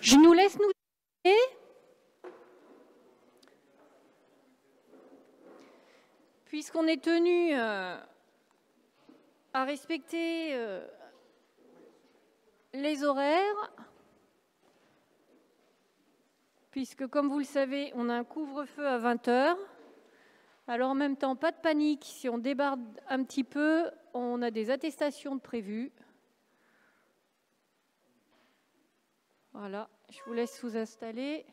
Je nous laisse nous dire. Puisqu'on est tenu à respecter les horaires, puisque comme vous le savez, on a un couvre-feu à 20 h. Alors en même temps, pas de panique, si on débarde un petit peu, on a des attestations de prévues. Voilà, je vous laisse vous installer.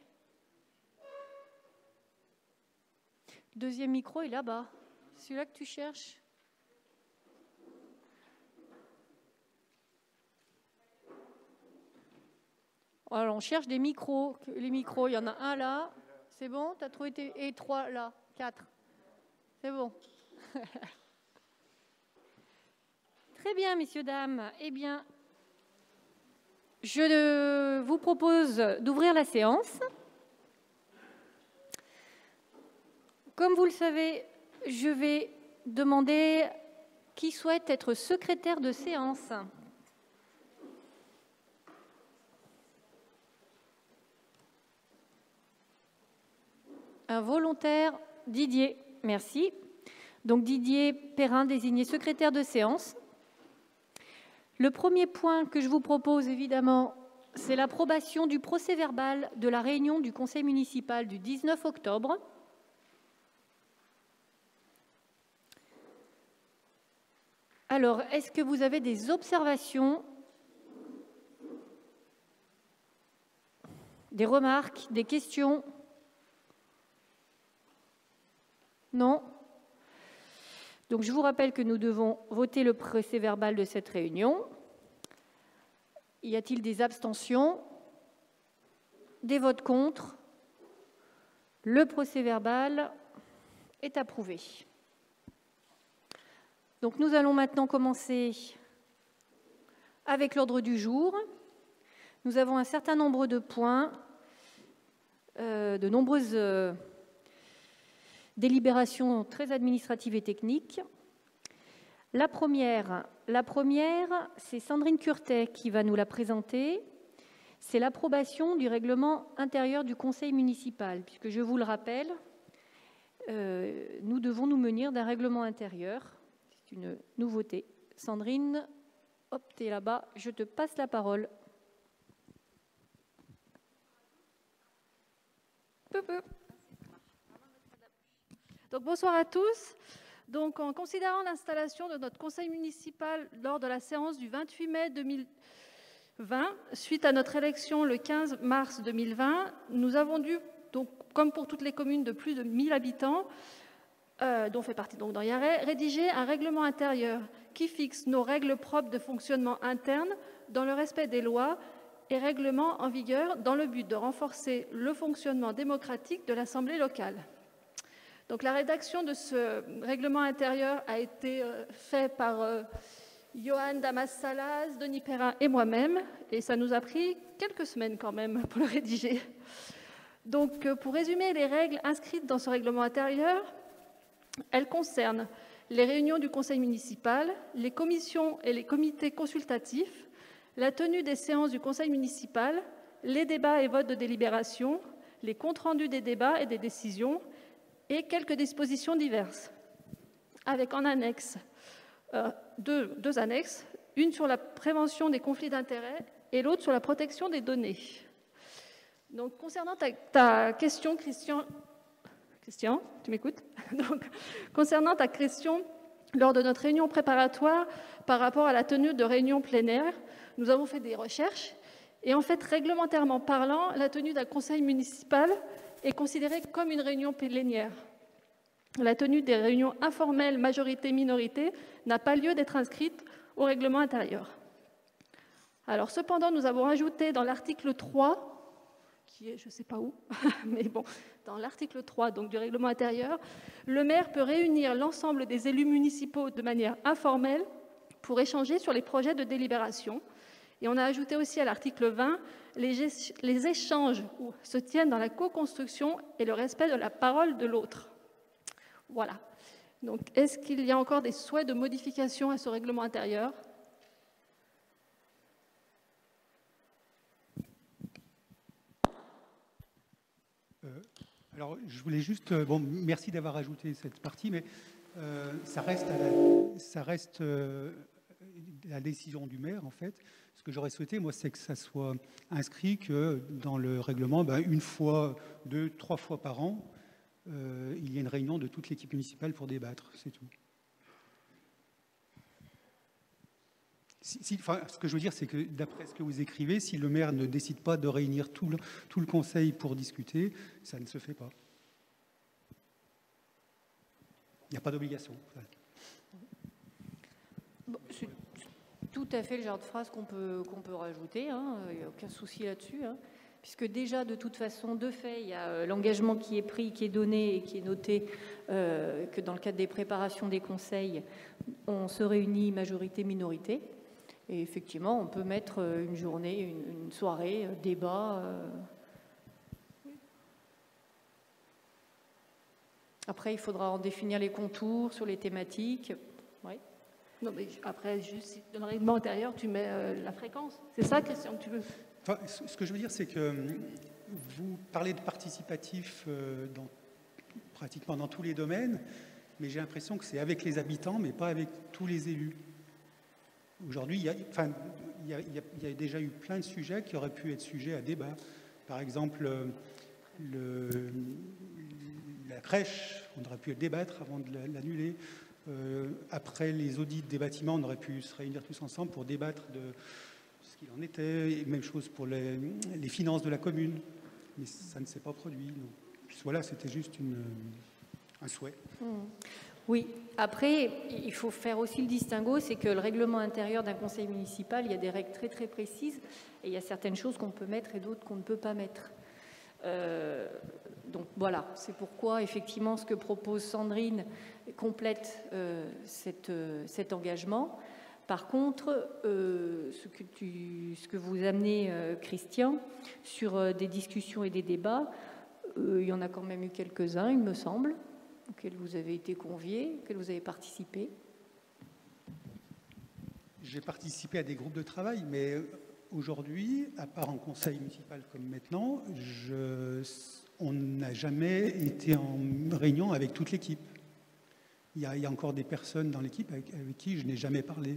Le deuxième micro est là-bas, celui-là que tu cherches. Alors on cherche des micros. Les micros, il y en a un là. C'est bon? Tu as trouvé et 3 là, 4. C'est bon. Très bien, messieurs, dames. Eh bien, je vous propose d'ouvrir la séance. Comme vous le savez, je vais demander qui souhaite être secrétaire de séance. Un volontaire, Didier. Merci. Donc Didier Perrin, désigné secrétaire de séance. Le premier point que je vous propose, évidemment, c'est l'approbation du procès-verbal de la réunion du conseil municipal du 19 octobre. Alors, est-ce que vous avez des observations, des remarques, des questions? Non? Donc, je vous rappelle que nous devons voter le procès-verbal de cette réunion. Y a-t-il des abstentions? Des votes contre? Le procès-verbal est approuvé. Donc, nous allons maintenant commencer avec l'ordre du jour. Nous avons un certain nombre de points, de nombreuses délibérations très administratives et techniques. La première, c'est Sandrine Curtet qui va nous la présenter. C'est l'approbation du règlement intérieur du conseil municipal, puisque je vous le rappelle, nous devons nous munir d'un règlement intérieur. C'est une nouveauté. Sandrine, hop, tu es là-bas, je te passe la parole. Donc, bonsoir à tous. Donc, en considérant l'installation de notre conseil municipal lors de la séance du 28 mai 2020, suite à notre élection le 15 mars 2020, nous avons dû, donc, comme pour toutes les communes de plus de 1000 habitants, dont fait partie donc d'Anyaret, rédiger un règlement intérieur qui fixe nos règles propres de fonctionnement interne dans le respect des lois et règlements en vigueur dans le but de renforcer le fonctionnement démocratique de l'Assemblée locale. Donc, la rédaction de ce règlement intérieur a été faite par Johan Damas-Salas, Denis Perrin et moi-même, et ça nous a pris quelques semaines quand même pour le rédiger. Donc, pour résumer les règles inscrites dans ce règlement intérieur, elles concernent les réunions du conseil municipal, les commissions et les comités consultatifs, la tenue des séances du conseil municipal, les débats et votes de délibération, les comptes rendus des débats et des décisions, et quelques dispositions diverses, avec en annexe deux annexes, une sur la prévention des conflits d'intérêts et l'autre sur la protection des données. Donc, concernant ta question, Christian, tu m'écoutes? Donc, concernant ta question, lors de notre réunion préparatoire par rapport à la tenue de réunions plein air, nous avons fait des recherches et en fait, réglementairement parlant, la tenue d'un conseil municipal est considérée comme une réunion plénière. La tenue des réunions informelles majorité-minorité n'a pas lieu d'être inscrite au règlement intérieur. Alors, cependant, nous avons ajouté dans l'article 3, qui est je ne sais pas où, mais bon, dans l'article 3 donc, du règlement intérieur, le maire peut réunir l'ensemble des élus municipaux de manière informelle pour échanger sur les projets de délibération. Et on a ajouté aussi à l'article 20 les échanges où se tiennent dans la co-construction et le respect de la parole de l'autre. Voilà. Donc, est-ce qu'il y a encore des souhaits de modification à ce règlement intérieur? Alors, je voulais juste... bon, merci d'avoir ajouté cette partie, mais ça reste la décision du maire, en fait. Ce que j'aurais souhaité, moi, c'est que ça soit inscrit que dans le règlement, une fois, 2, 3 fois par an, il y a une réunion de toute l'équipe municipale pour débattre, c'est tout. Ce que je veux dire, c'est que d'après ce que vous écrivez, si le maire ne décide pas de réunir tout le conseil pour discuter, ça ne se fait pas. Il n'y a pas d'obligation. Bon, c'est tout à fait le genre de phrase qu'on peut rajouter, hein, il n'y a aucun souci là-dessus, hein, puisque déjà, de toute façon, de fait, il y a l'engagement qui est pris, qui est donné et qui est noté, que dans le cadre des préparations des conseils, on se réunit majorité-minorité. Et effectivement, on peut mettre une journée, une soirée, débat. Après, il faudra en définir les contours sur les thématiques. Oui. Non, mais après, juste dans le règlement intérieur, tu mets la fréquence. C'est ça, Christian, que tu veux? Enfin, ce que je veux dire, c'est que vous parlez de participatif pratiquement dans tous les domaines, mais j'ai l'impression que c'est avec les habitants, mais pas avec tous les élus. Aujourd'hui, il y a déjà eu plein de sujets qui auraient pu être sujets à débat. Par exemple, la crèche, on aurait pu le débattre avant de l'annuler. Après les audits des bâtiments, on aurait pu se réunir tous ensemble pour débattre de ce qu'il en était. Et même chose pour les finances de la commune. Mais ça ne s'est pas produit. Donc, voilà, c'était juste un souhait. Oui, après, il faut faire aussi le distinguo, c'est que le règlement intérieur d'un conseil municipal, il y a des règles très très précises, et il y a certaines choses qu'on peut mettre et d'autres qu'on ne peut pas mettre. Donc voilà, c'est pourquoi effectivement ce que propose Sandrine complète cet engagement. Par contre, ce que vous amenez, Christian, sur des discussions et des débats, il y en a quand même eu quelques-uns, il me semble, auxquels vous avez été conviés, auxquels vous avez participé. J'ai participé à des groupes de travail, mais aujourd'hui, à part en conseil municipal comme maintenant, on n'a jamais été en réunion avec toute l'équipe. Il y a encore des personnes dans l'équipe avec qui je n'ai jamais parlé.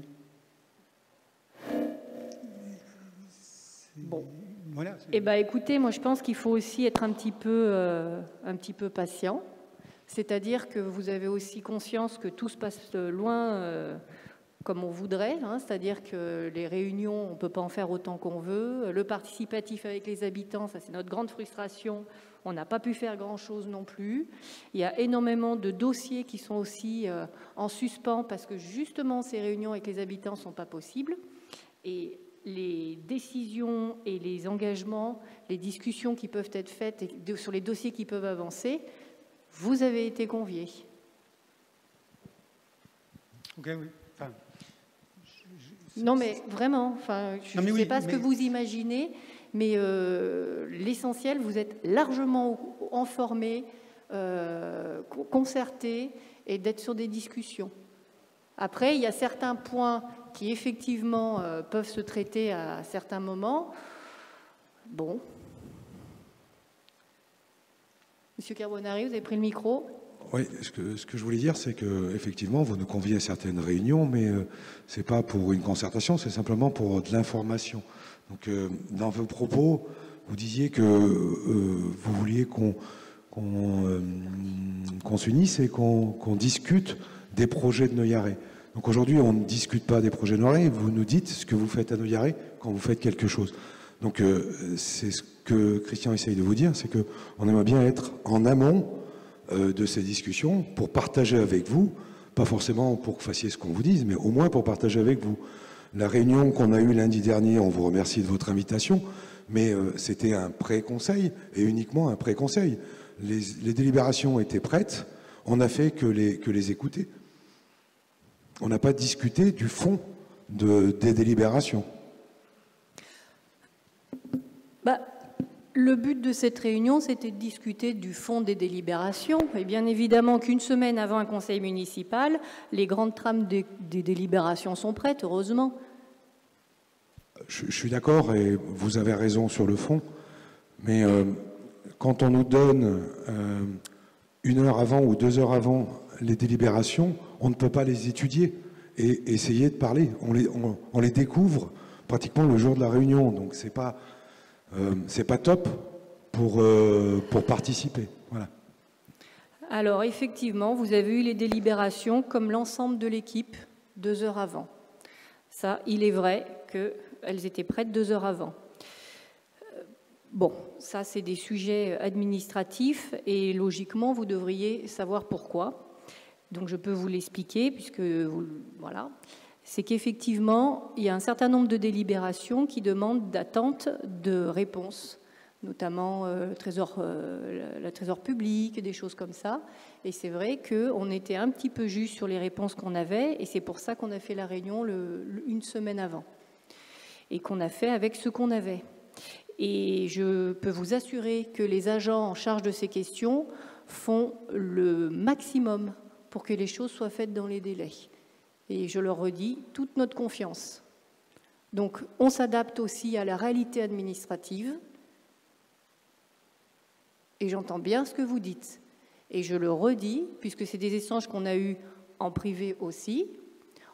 Bon. Voilà. Eh bien, écoutez, moi je pense qu'il faut aussi être un petit peu patient. C'est-à-dire que vous avez aussi conscience que tout se passe loin comme on voudrait, hein, c'est-à-dire que les réunions, on ne peut pas en faire autant qu'on veut. Le participatif avec les habitants, ça c'est notre grande frustration, on n'a pas pu faire grand-chose non plus. Il y a énormément de dossiers qui sont aussi en suspens parce que justement ces réunions avec les habitants ne sont pas possibles. Et les décisions et les engagements, les discussions qui peuvent être faites sur les dossiers qui peuvent avancer, vous avez été conviés. Ok, oui. Enfin, non, mais vraiment, je ne sais pas ce que vous imaginez, mais l'essentiel, vous êtes largement informés, concertés, et d'être sur des discussions. Après, il y a certains points qui, effectivement, peuvent se traiter à certains moments. Bon. Monsieur Carbonari, vous avez pris le micro. Oui, ce que je voulais dire, c'est qu'effectivement, vous nous conviez à certaines réunions, mais ce n'est pas pour une concertation, c'est simplement pour de l'information. Donc, dans vos propos, vous disiez que vous vouliez qu'on s'unisse et qu'on discute des projets de Noyaret. Donc aujourd'hui, on ne discute pas des projets de Noyaret, vous nous dites ce que vous faites à Noyaret quand vous faites quelque chose. Donc, c'est ce que Christian essaye de vous dire, c'est qu'on aimerait bien être en amont de ces discussions pour partager avec vous, pas forcément pour que vous fassiez ce qu'on vous dise, mais au moins pour partager avec vous. La réunion qu'on a eue lundi dernier, on vous remercie de votre invitation, mais c'était un pré-conseil et uniquement un pré-conseil. Les délibérations étaient prêtes, on n'a fait que les écouter. On n'a pas discuté du fond des délibérations. Le but de cette réunion, c'était de discuter du fond des délibérations. Et bien évidemment qu'une semaine avant un conseil municipal, les grandes trames des délibérations sont prêtes, heureusement. Je suis d'accord et vous avez raison sur le fond, mais quand on nous donne 1 heure avant ou 2 heures avant les délibérations, on ne peut pas les étudier et essayer de parler. On les découvre pratiquement le jour de la réunion, donc c'est pas top pour participer. Voilà. Alors, effectivement, vous avez eu les délibérations comme l'ensemble de l'équipe 2 heures avant. Ça, il est vrai qu'elles étaient prêtes 2 heures avant. Bon, ça, c'est des sujets administratifs et logiquement, vous devriez savoir pourquoi. Donc, je peux vous l'expliquer puisque, voilà, c'est qu'effectivement, il y a un certain nombre de délibérations qui demandent d'attente de réponses, notamment la trésor public, des choses comme ça. Et c'est vrai qu'on était un petit peu juste sur les réponses qu'on avait, et c'est pour ça qu'on a fait la réunion une semaine avant, et qu'on a fait avec ce qu'on avait. Et je peux vous assurer que les agents en charge de ces questions font le maximum pour que les choses soient faites dans les délais. Et je leur redis toute notre confiance. Donc, on s'adapte aussi à la réalité administrative. Et j'entends bien ce que vous dites. Et je le redis, puisque c'est des échanges qu'on a eus en privé aussi.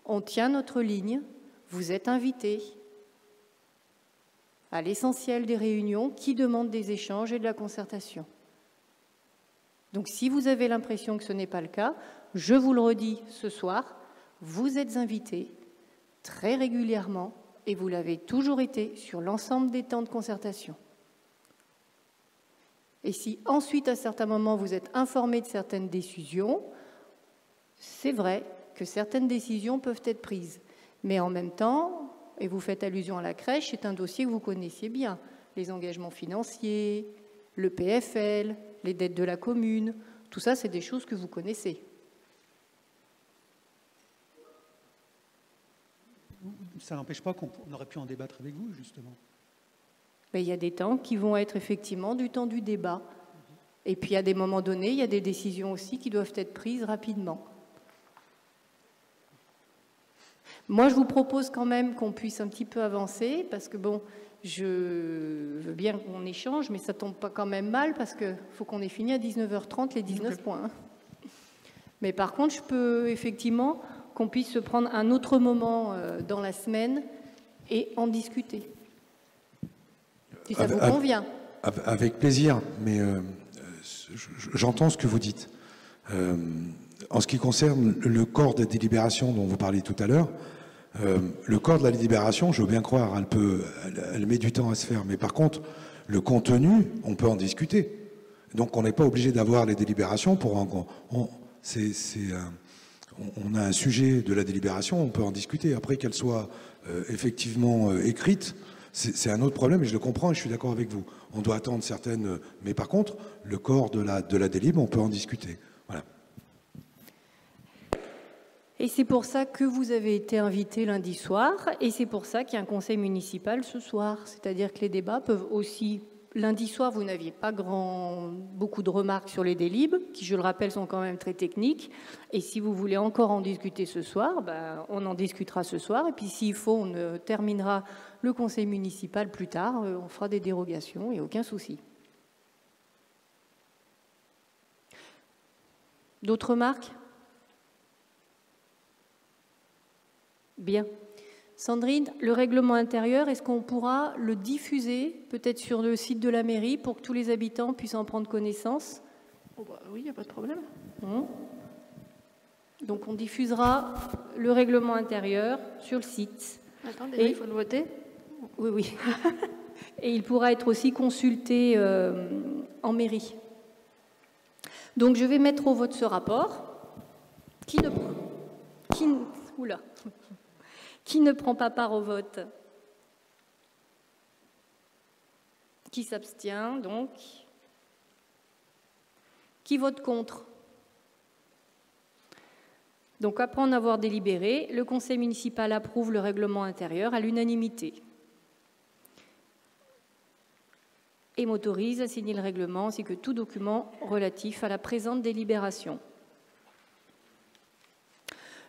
On tient notre ligne. Vous êtes invités à l'essentiel des réunions qui demandent des échanges et de la concertation. Donc, si vous avez l'impression que ce n'est pas le cas, je vous le redis ce soir, vous êtes invités très régulièrement et vous l'avez toujours été sur l'ensemble des temps de concertation. Et si ensuite, à certains moments, vous êtes informé de certaines décisions, c'est vrai que certaines décisions peuvent être prises. Mais en même temps, et vous faites allusion à la crèche, c'est un dossier que vous connaissiez bien. Les engagements financiers, le PFL, les dettes de la commune, tout ça, c'est des choses que vous connaissez. Ça n'empêche pas qu'on aurait pu en débattre avec vous, justement. Mais il y a des temps qui vont être effectivement du temps du débat. Et puis, à des moments donnés, il y a des décisions aussi qui doivent être prises rapidement. Moi, je vous propose quand même qu'on puisse un petit peu avancer, parce que, bon, je veux bien qu'on échange, mais ça tombe pas quand même mal, parce qu'il faut qu'on ait fini à 19h30 les 19 points. Mais par contre, je peux effectivement qu'on puisse se prendre un autre moment dans la semaine et en discuter. Si ça vous convient. Avec plaisir, mais j'entends ce que vous dites. En ce qui concerne le corps de délibération dont vous parliez tout à l'heure, le corps de la délibération, je veux bien croire, elle met du temps à se faire. Mais par contre, le contenu, on peut en discuter. Donc on n'est pas obligé d'avoir les délibérations pour on a un sujet de la délibération, on peut en discuter. Après qu'elle soit effectivement écrite, c'est un autre problème et je le comprends et je suis d'accord avec vous. On doit attendre certaines... Mais par contre, le corps de la délib, on peut en discuter. Voilà. Et c'est pour ça que vous avez été invité lundi soir et c'est pour ça qu'il y a un conseil municipal ce soir. C'est-à-dire que les débats peuvent aussi... Lundi soir, vous n'aviez pas beaucoup de remarques sur les délibs, qui, je le rappelle, sont quand même très techniques. Et si vous voulez encore en discuter ce soir, ben, on en discutera ce soir. Et puis, s'il faut, on terminera le conseil municipal plus tard. On fera des dérogations, il n'y a aucun souci. D'autres remarques? Bien. Sandrine, le règlement intérieur, est-ce qu'on pourra le diffuser peut-être sur le site de la mairie pour que tous les habitants puissent en prendre connaissance? Oh bah oui, il n'y a pas de problème. Donc on diffusera le règlement intérieur sur le site. Attendez, il faut le voter. Oui, oui. Et il pourra être aussi consulté en mairie. Donc je vais mettre au vote ce rapport. Qui ne prend pas part au vote? Qui s'abstient, donc? Qui vote contre? Donc, après en avoir délibéré, le conseil municipal approuve le règlement intérieur à l'unanimité et m'autorise à signer le règlement ainsi que tout document relatif à la présente délibération.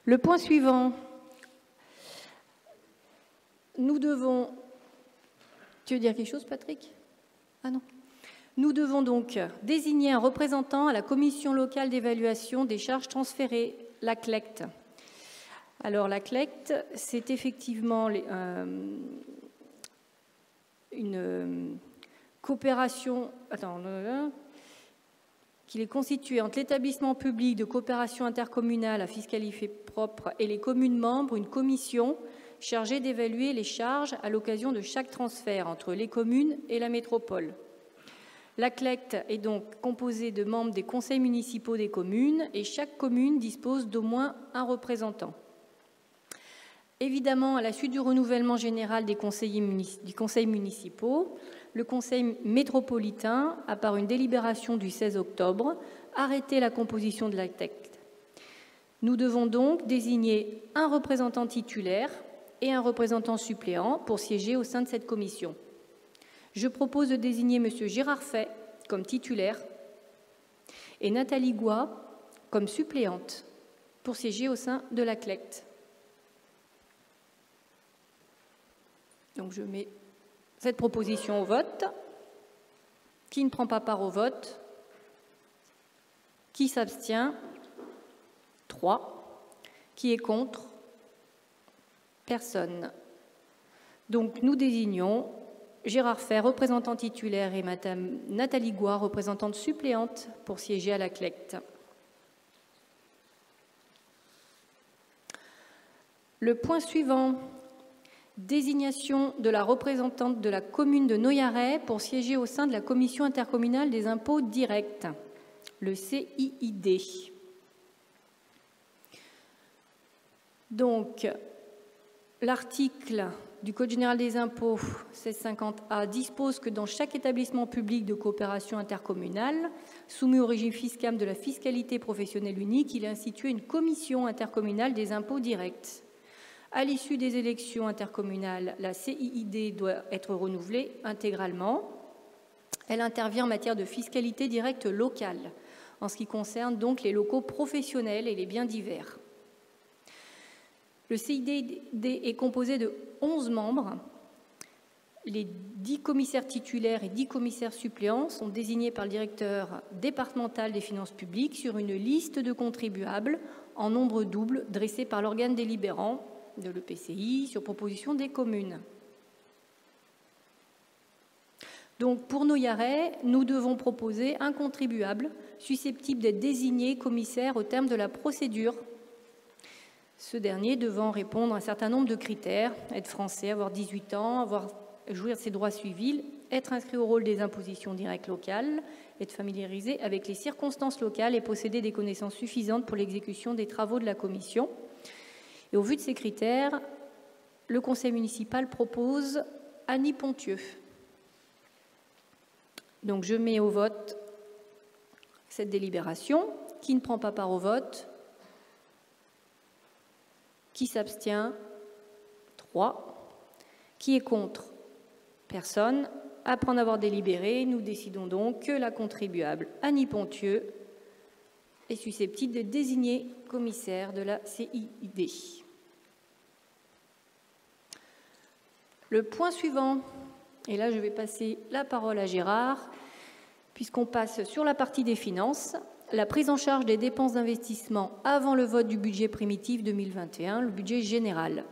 Le point suivant. Nous devons... Tu veux dire quelque chose, Patrick? Ah non. Nous devons donc désigner un représentant à la commission locale d'évaluation des charges transférées, la CLECT. Alors la CLECT, c'est effectivement une coopération qu'il est constitué entre l'établissement public de coopération intercommunale à fiscalité propre et les communes membres, une commission chargée d'évaluer les charges à l'occasion de chaque transfert entre les communes et la métropole. La CLECT est donc composée de membres des conseils municipaux des communes et chaque commune dispose d'au moins un représentant. Évidemment, à la suite du renouvellement général des conseils municipaux, le conseil métropolitain a, par une délibération du 16 octobre, arrêté la composition de la CLECT. Nous devons donc désigner un représentant titulaire et un représentant suppléant pour siéger au sein de cette commission. Je propose de désigner M. Gérard Fay comme titulaire et Nathalie Goua comme suppléante pour siéger au sein de la CLECT. Donc je mets cette proposition au vote. Qui ne prend pas part au vote? Qui s'abstient? 3. Qui est contre? Personne. Donc nous désignons Gérard Fay, représentant titulaire, et Madame Nathalie Goua, représentante suppléante, pour siéger à la CLECT. Le point suivant, désignation de la représentante de la commune de Noyaret pour siéger au sein de la commission intercommunale des impôts directs, le CIID. Donc, l'article du Code général des impôts 1650A dispose que dans chaque établissement public de coopération intercommunale, soumis au régime fiscal de la fiscalité professionnelle unique, il est institué une commission intercommunale des impôts directs. À l'issue des élections intercommunales, la CIID doit être renouvelée intégralement. Elle intervient en matière de fiscalité directe locale, en ce qui concerne donc les locaux professionnels et les biens divers. Le CIID est composé de 11 membres. Les 10 commissaires titulaires et 10 commissaires suppléants sont désignés par le directeur départemental des finances publiques sur une liste de contribuables en nombre double dressée par l'organe délibérant de l'EPCI sur proposition des communes. Donc pour Noyaret, nous devons proposer un contribuable susceptible d'être désigné commissaire au terme de la procédure. Ce dernier devant répondre à un certain nombre de critères, être français, avoir 18 ans, jouir de ses droits civils, être inscrit au rôle des impositions directes locales, être familiarisé avec les circonstances locales et posséder des connaissances suffisantes pour l'exécution des travaux de la commission. Et au vu de ces critères, le conseil municipal propose Annie Pontieux. Donc je mets au vote cette délibération. Qui ne prend pas part au vote? Qui s'abstient? 3. Qui est contre? Personne. Après en avoir délibéré, nous décidons donc que la contribuable Annie Pontieux est susceptible d'être désignée commissaire de la CIID. Le point suivant, et là je vais passer la parole à Gérard, puisqu'on passe sur la partie des finances. La prise en charge des dépenses d'investissement avant le vote du budget primitif 2021, le budget général.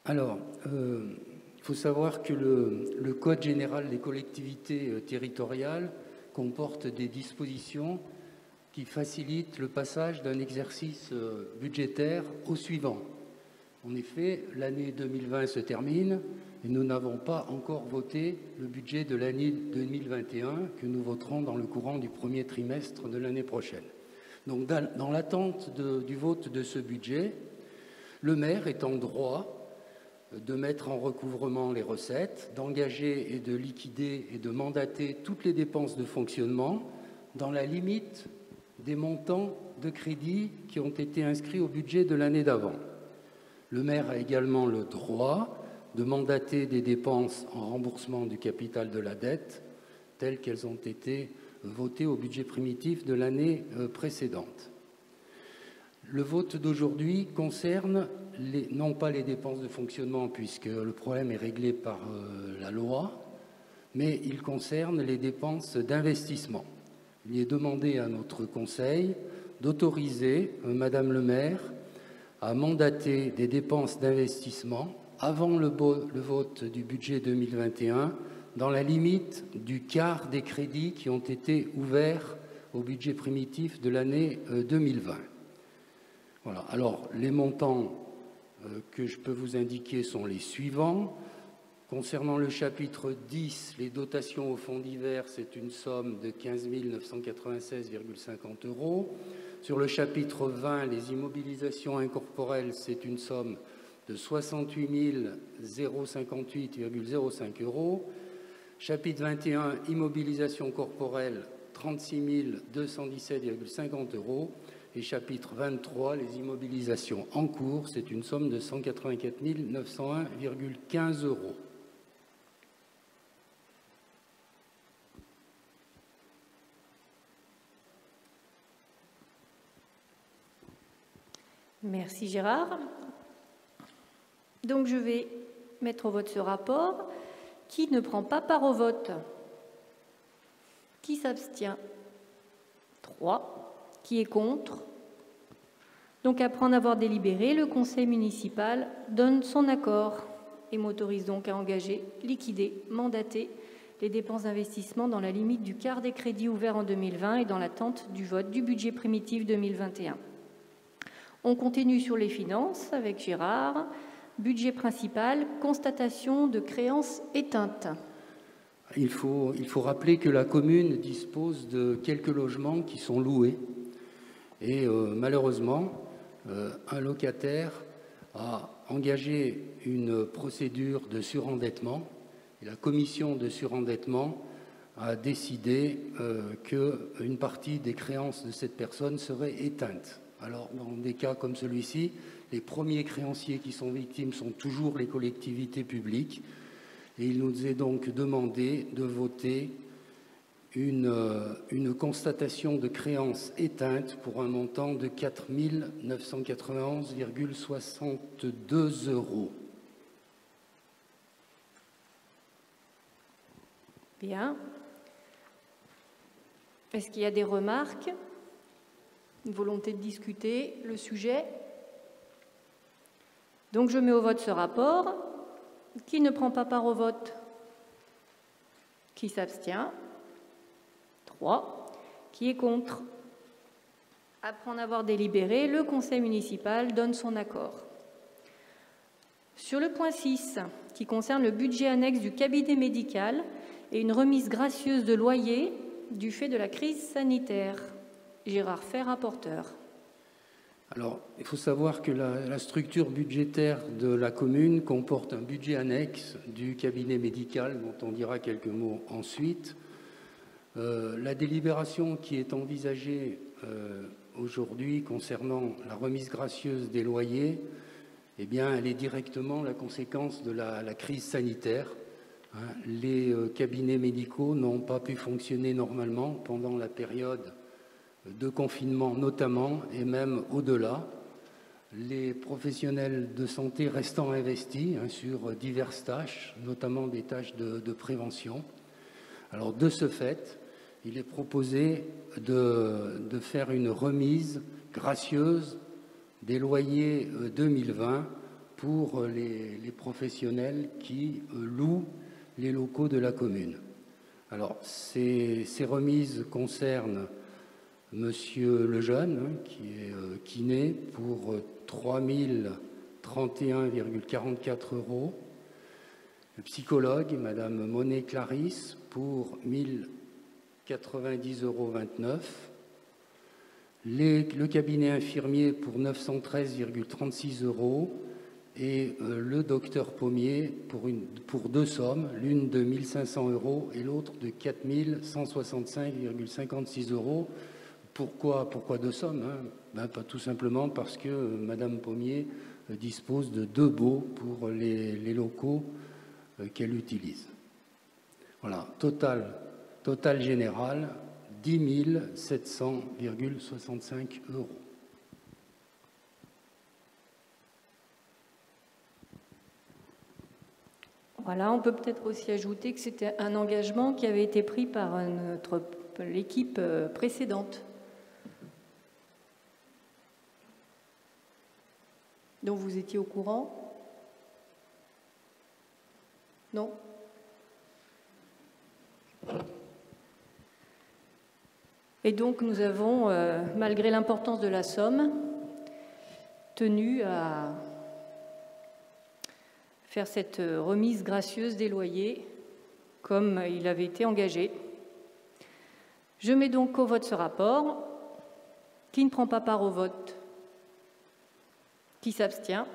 Alors, il faut savoir que le Code général des collectivités territoriales comporte des dispositions qui facilitent le passage d'un exercice budgétaire au suivant. En effet, l'année 2020 se termine et nous n'avons pas encore voté le budget de l'année 2021 que nous voterons dans le courant du premier trimestre de l'année prochaine. Donc, dans l'attente du vote de ce budget, le maire est en droit de mettre en recouvrement les recettes, d'engager et de liquider et de mandater toutes les dépenses de fonctionnement dans la limite des montants de crédit qui ont été inscrits au budget de l'année d'avant. Le maire a également le droit de mandater des dépenses en remboursement du capital de la dette telles qu'elles ont été votées au budget primitif de l'année précédente. Le vote d'aujourd'hui concerne non pas les dépenses de fonctionnement, puisque le problème est réglé par la loi, mais il concerne les dépenses d'investissement. Il est demandé à notre Conseil d'autoriser Madame le maire à mandater des dépenses d'investissement avant le vote du budget 2021, dans la limite du quart des crédits qui ont été ouverts au budget primitif de l'année 2020. Voilà. Alors, les montants que je peux vous indiquer sont les suivants. Concernant le chapitre 10, les dotations au fonds divers, c'est une somme de 15 996,50 €. Sur le chapitre 20, les immobilisations incorporelles, c'est une somme de 68 058,05 €. Chapitre 21, immobilisation corporelle, 36 217,50 €. Et chapitre 23, les immobilisations en cours, c'est une somme de 184 901,15 €. Merci Gérard. Donc je vais mettre au vote ce rapport. Qui ne prend pas part au vote? Qui s'abstient? 3. Qui est contre? Donc après en avoir délibéré, le conseil municipal donne son accord et m'autorise donc à engager, liquider, mandater les dépenses d'investissement dans la limite du quart des crédits ouverts en 2020 et dans l'attente du vote du budget primitif 2021. On continue sur les finances avec Gérard. Budget principal, constatation de créances éteintes. Il faut rappeler que la commune dispose de quelques logements qui sont loués. Et malheureusement, un locataire a engagé une procédure de surendettement. Et la commission de surendettement a décidé qu'une partie des créances de cette personne serait éteinte. Alors, dans des cas comme celui-ci, les premiers créanciers qui sont victimes sont toujours les collectivités publiques. Et il nous est donc demandé de voter une constatation de créance éteinte pour un montant de 4 991,62 €. Bien. Est-ce qu'il y a des remarques? Une volonté de discuter le sujet? Donc je mets au vote ce rapport. Qui ne prend pas part au vote? Qui s'abstient? 3. Qui est contre? Après en avoir délibéré, le conseil municipal donne son accord. Sur le point 6, qui concerne le budget annexe du cabinet médical et une remise gracieuse de loyer du fait de la crise sanitaire. Gérard Fay, rapporteur. Alors, il faut savoir que la structure budgétaire de la commune comporte un budget annexe du cabinet médical, dont on dira quelques mots ensuite. La délibération qui est envisagée aujourd'hui concernant la remise gracieuse des loyers, eh bien, elle est directement la conséquence de la crise sanitaire. Les cabinets médicaux n'ont pas pu fonctionner normalement pendant la période de confinement notamment, et même au-delà, les professionnels de santé restant investis sur diverses tâches, notamment des tâches de prévention. Alors de ce fait, il est proposé de faire une remise gracieuse des loyers 2020 pour les professionnels qui louent les locaux de la commune. Alors ces remises concernent Monsieur Lejeune, qui est kiné, pour 3 031,44 €. Le psychologue, Madame Monet Clarisse, pour 1 090,29 €. Le cabinet infirmier pour 913,36 € et le docteur Pommier pour deux sommes, l'une de 1 500 € et l'autre de 4 165,56 €. Pourquoi deux sommes? Pas tout simplement parce que Madame Pommier dispose de 2 baux pour les locaux qu'elle utilise. Voilà, total général, 10 700,65 €. Voilà, on peut peut-être aussi ajouter que c'était un engagement qui avait été pris par l'équipe précédente. Donc vous étiez au courant? Non? Et donc nous avons, malgré l'importance de la somme, tenu à faire cette remise gracieuse des loyers comme il avait été engagé. Je mets donc au vote ce rapport. Qui ne prend pas part au vote? Qui s'abstient?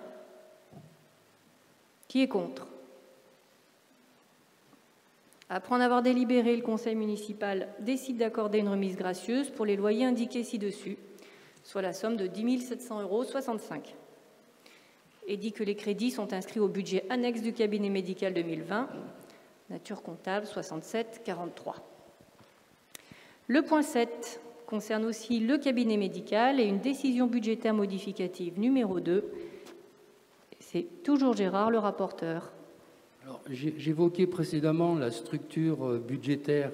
Qui est contre? Après en avoir délibéré, le conseil municipal décide d'accorder une remise gracieuse pour les loyers indiqués ci-dessus, soit la somme de 10 700,65 €, et dit que les crédits sont inscrits au budget annexe du cabinet médical 2020, nature comptable 6743. Le point 7 concerne aussi le cabinet médical et une décision budgétaire modificative numéro 2. C'est toujours Gérard, le rapporteur. J'évoquais précédemment la structure budgétaire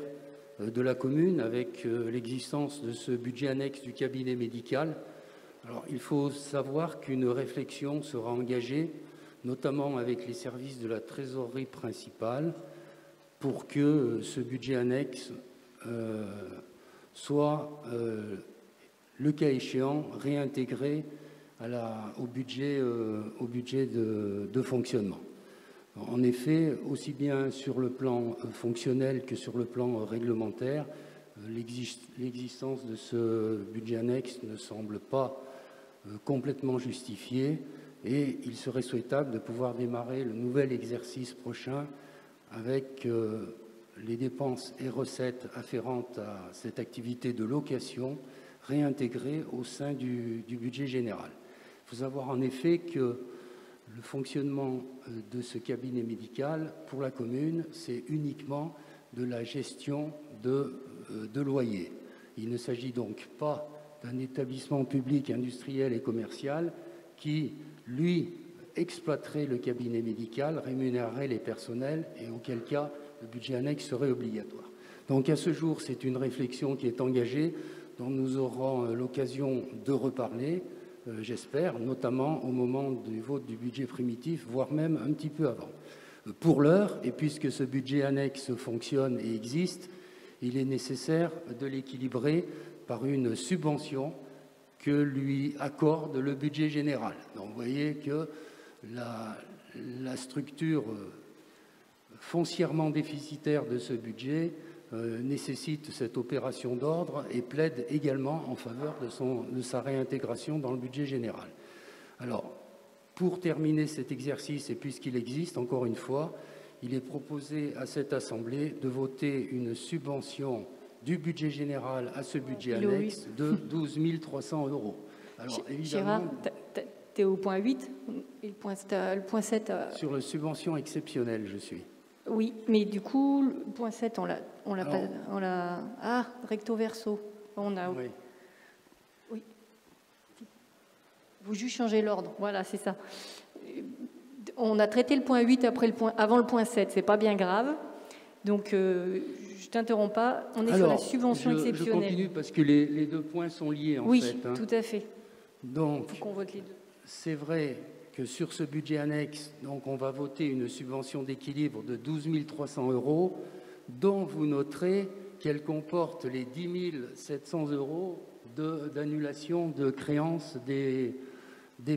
de la commune avec l'existence de ce budget annexe du cabinet médical. Alors, il faut savoir qu'une réflexion sera engagée, notamment avec les services de la trésorerie principale, pour que ce budget annexe soit, le cas échéant, réintégré au budget de fonctionnement. En effet, aussi bien sur le plan fonctionnel que sur le plan réglementaire, l'existence de ce budget annexe ne semble pas complètement justifiée et il serait souhaitable de pouvoir démarrer le nouvel exercice prochain avec les dépenses et recettes afférentes à cette activité de location réintégrées au sein du budget général. Il faut savoir en effet que le fonctionnement de ce cabinet médical pour la commune, c'est uniquement de la gestion de loyers. Il ne s'agit donc pas d'un établissement public industriel et commercial qui, lui, exploiterait le cabinet médical, rémunérerait les personnels et auquel cas le budget annexe serait obligatoire. Donc à ce jour, c'est une réflexion qui est engagée, dont nous aurons l'occasion de reparler, j'espère, notamment au moment du vote du budget primitif, voire même un petit peu avant. Pour l'heure, et puisque ce budget annexe fonctionne et existe, il est nécessaire de l'équilibrer par une subvention que lui accorde le budget général. Donc vous voyez que la structure foncièrement déficitaire de ce budget nécessite cette opération d'ordre et plaide également en faveur de sa réintégration dans le budget général. Alors, pour terminer cet exercice, et puisqu'il existe, encore une fois, il est proposé à cette Assemblée de voter une subvention du budget général à ce budget annexe de 12 300 €. Alors, évidemment, Gérard, tu es au point 8 et le point 7... Sur la subvention exceptionnelle, je suis. Oui, mais du coup, le point 7, on l'a pas... Ah, recto verso. On a... Oui. Oui. Vous juste changez l'ordre. Voilà, c'est ça. On a traité le point 8 avant le point 7. C'est pas bien grave. Donc, je t'interromps pas. On est sur la subvention exceptionnelle. Je continue parce que les deux points sont liés, en fait. Oui, tout à fait. Donc, il faut qu'on vote les deux. C'est vrai que sur ce budget annexe, donc, on va voter une subvention d'équilibre de 12 300 €, dont vous noterez qu'elle comporte les 10 700 € d'annulation de créances des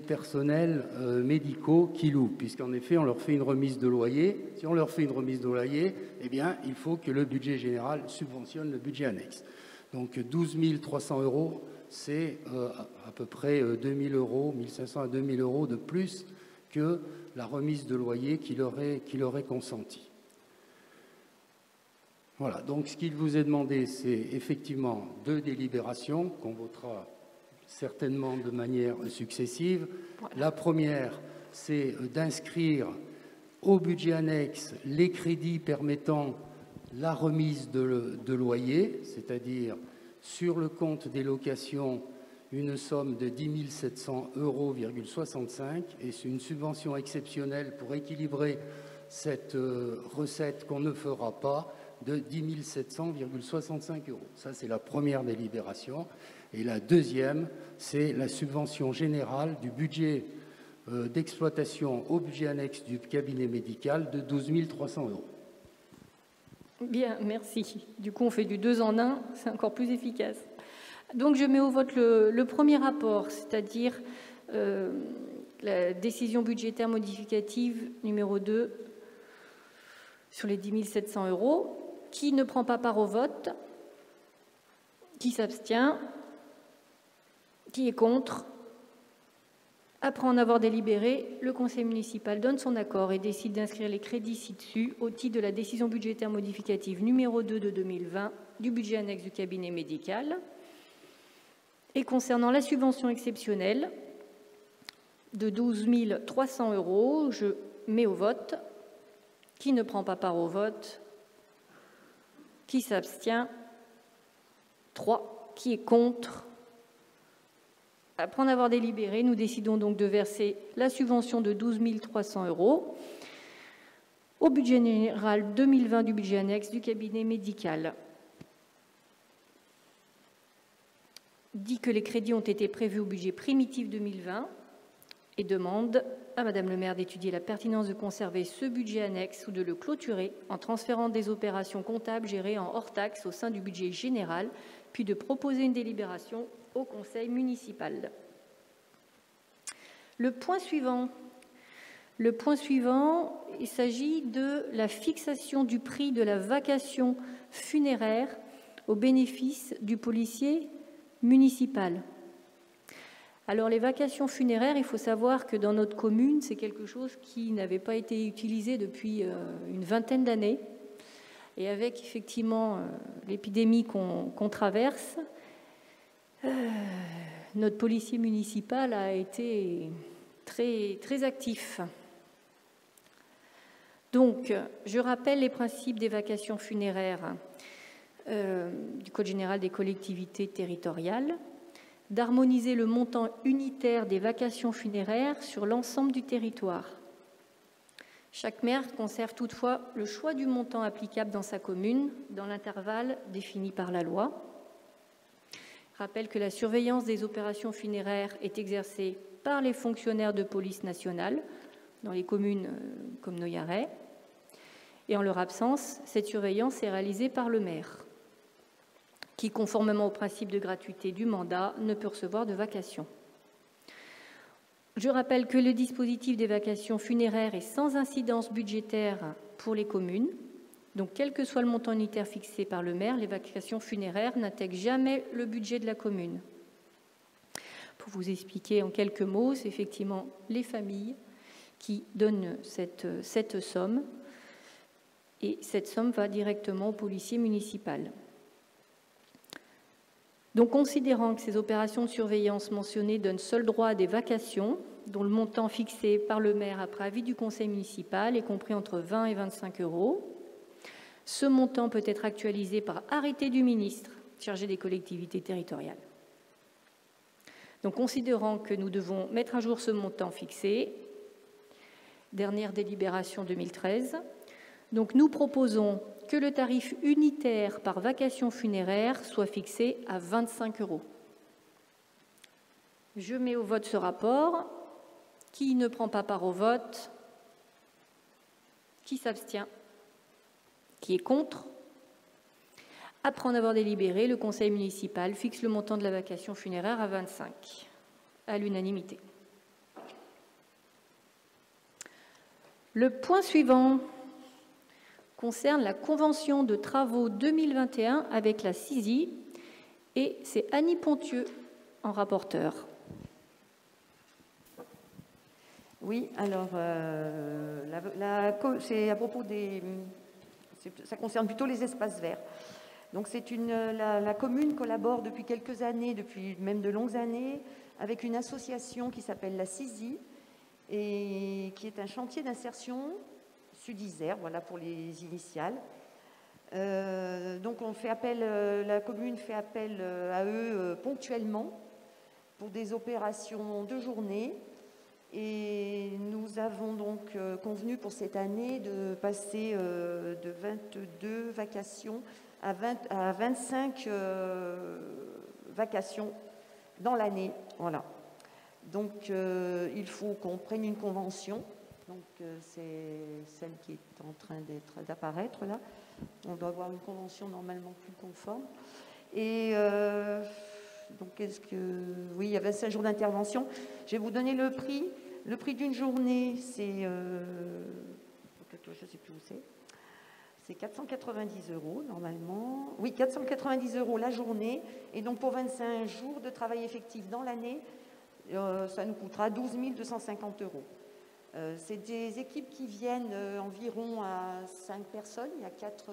personnels médicaux qui louent, puisqu'en effet, on leur fait une remise de loyer. Si on leur fait une remise de loyer, eh bien, il faut que le budget général subventionne le budget annexe. Donc, 12 300 €, c'est à peu près 2 000 €, 1 500 à 2 000 € de plus que la remise de loyer qui leur est consentie. Voilà, donc ce qu'il vous est demandé, c'est effectivement 2 délibérations qu'on votera certainement de manière successive. Voilà. La première, c'est d'inscrire au budget annexe les crédits permettant la remise de loyer, c'est-à-dire sur le compte des locations, une somme de 10 700,65 € et c'est une subvention exceptionnelle pour équilibrer cette recette qu'on ne fera pas de 10 700,65 €. Ça, c'est la première délibération. Et la deuxième, c'est la subvention générale du budget d'exploitation au budget annexe du cabinet médical de 12 300 €. Bien, merci. Du coup, on fait du 2 en 1, c'est encore plus efficace. Donc, je mets au vote le premier rapport, c'est-à-dire la décision budgétaire modificative numéro 2 sur les 10 700 €. Qui ne prend pas part au vote? Qui s'abstient? Qui est contre? Après en avoir délibéré, le conseil municipal donne son accord et décide d'inscrire les crédits ci-dessus au titre de la décision budgétaire modificative numéro 2 de 2020 du budget annexe du cabinet médical. Et concernant la subvention exceptionnelle de 12 300 €, je mets au vote. Qui ne prend pas part au vote? Qui s'abstient? 3. Qui est contre? Après en avoir délibéré, nous décidons donc de verser la subvention de 12 300 € au budget général 2020 du budget annexe du cabinet médical. Dit que les crédits ont été prévus au budget primitif 2020 et demande à Madame le maire d'étudier la pertinence de conserver ce budget annexe ou de le clôturer en transférant des opérations comptables gérées en hors taxe au sein du budget général, puis de proposer une délibération au conseil municipal. Le point suivant, il s'agit de la fixation du prix de la vacation funéraire au bénéfice du policier municipal. Alors les vacations funéraires, il faut savoir que dans notre commune, c'est quelque chose qui n'avait pas été utilisé depuis une vingtaine d'années. Et avec effectivement l'épidémie qu'on traverse, notre policier municipal a été très, très actif. Donc, je rappelle les principes des vacations funéraires du Code général des collectivités territoriales, d'harmoniser le montant unitaire des vacations funéraires sur l'ensemble du territoire. Chaque maire conserve toutefois le choix du montant applicable dans sa commune, dans l'intervalle défini par la loi. Je rappelle que la surveillance des opérations funéraires est exercée par les fonctionnaires de police nationale dans les communes comme Noyaret. Et en leur absence, cette surveillance est réalisée par le maire, qui, conformément au principe de gratuité du mandat, ne peut recevoir de vacation. Je rappelle que le dispositif des vacations funéraires est sans incidence budgétaire pour les communes. Donc, quel que soit le montant unitaire fixé par le maire, les vacations funéraires n'intègrent jamais le budget de la commune. Pour vous expliquer en quelques mots, c'est effectivement les familles qui donnent cette somme, et cette somme va directement au policier municipal. Donc, considérant que ces opérations de surveillance mentionnées donnent seul droit à des vacations, dont le montant fixé par le maire après avis du conseil municipal est compris entre 20 et 25 €, ce montant peut être actualisé par arrêté du ministre chargé des collectivités territoriales. Donc, considérant que nous devons mettre à jour ce montant fixé, dernière délibération 2013, donc nous proposons que le tarif unitaire par vacation funéraire soit fixé à 25 €. Je mets au vote ce rapport. Qui ne prend pas part au vote? Qui s'abstient? Qui est contre? Après en avoir délibéré, le conseil municipal fixe le montant de la vacation funéraire à 25, à l'unanimité. Le point suivant concerne la convention de travaux 2021 avec la CISI, et c'est Annie Pontieux en rapporteur. Oui, alors, c'est à propos des... Ça concerne plutôt les espaces verts. Donc, la commune collabore depuis quelques années, depuis même de longues années, avec une association qui s'appelle la CISI, et qui est un chantier d'insertion Sud-Isère, voilà pour les initiales. Donc, la commune fait appel à eux ponctuellement pour des opérations de journée. Et nous avons donc convenu pour cette année de passer de 22 vacations à 25 vacations dans l'année. Voilà. Donc, il faut qu'on prenne une convention. Donc, c'est celle qui est en train d'apparaître là. On doit avoir une convention normalement plus conforme. Et donc, oui, il y a 25 jours d'intervention. Je vais vous donner le prix. Le prix d'une journée, c'est... je ne sais plus où c'est. C'est 490 € normalement. Oui, 490 € la journée. Et donc, pour 25 jours de travail effectif dans l'année, ça nous coûtera 12 250 €. C'est des équipes qui viennent environ à 5 personnes. Il y a 4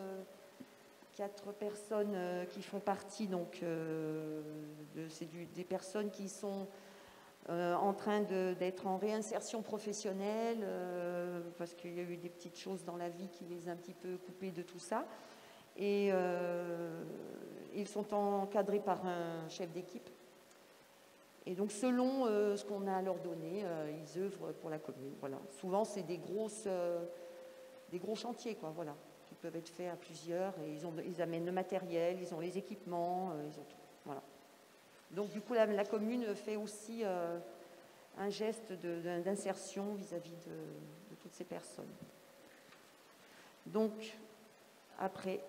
personnes qui font partie, donc c'est des personnes qui sont en train d'être en réinsertion professionnelle parce qu'il y a eu des petites choses dans la vie qui les ont un petit peu coupées de tout ça. Et ils sont encadrés par un chef d'équipe. Et donc, selon ce qu'on a à leur donner, ils œuvrent pour la commune. Voilà. Souvent, c'est des gros chantiers, quoi, voilà, qui peuvent être faits à plusieurs. Et ils amènent le matériel, ils ont les équipements, ils ont tout. Voilà. Donc, du coup, la commune fait aussi un geste d'insertion vis-à-vis de toutes ces personnes. Donc, après,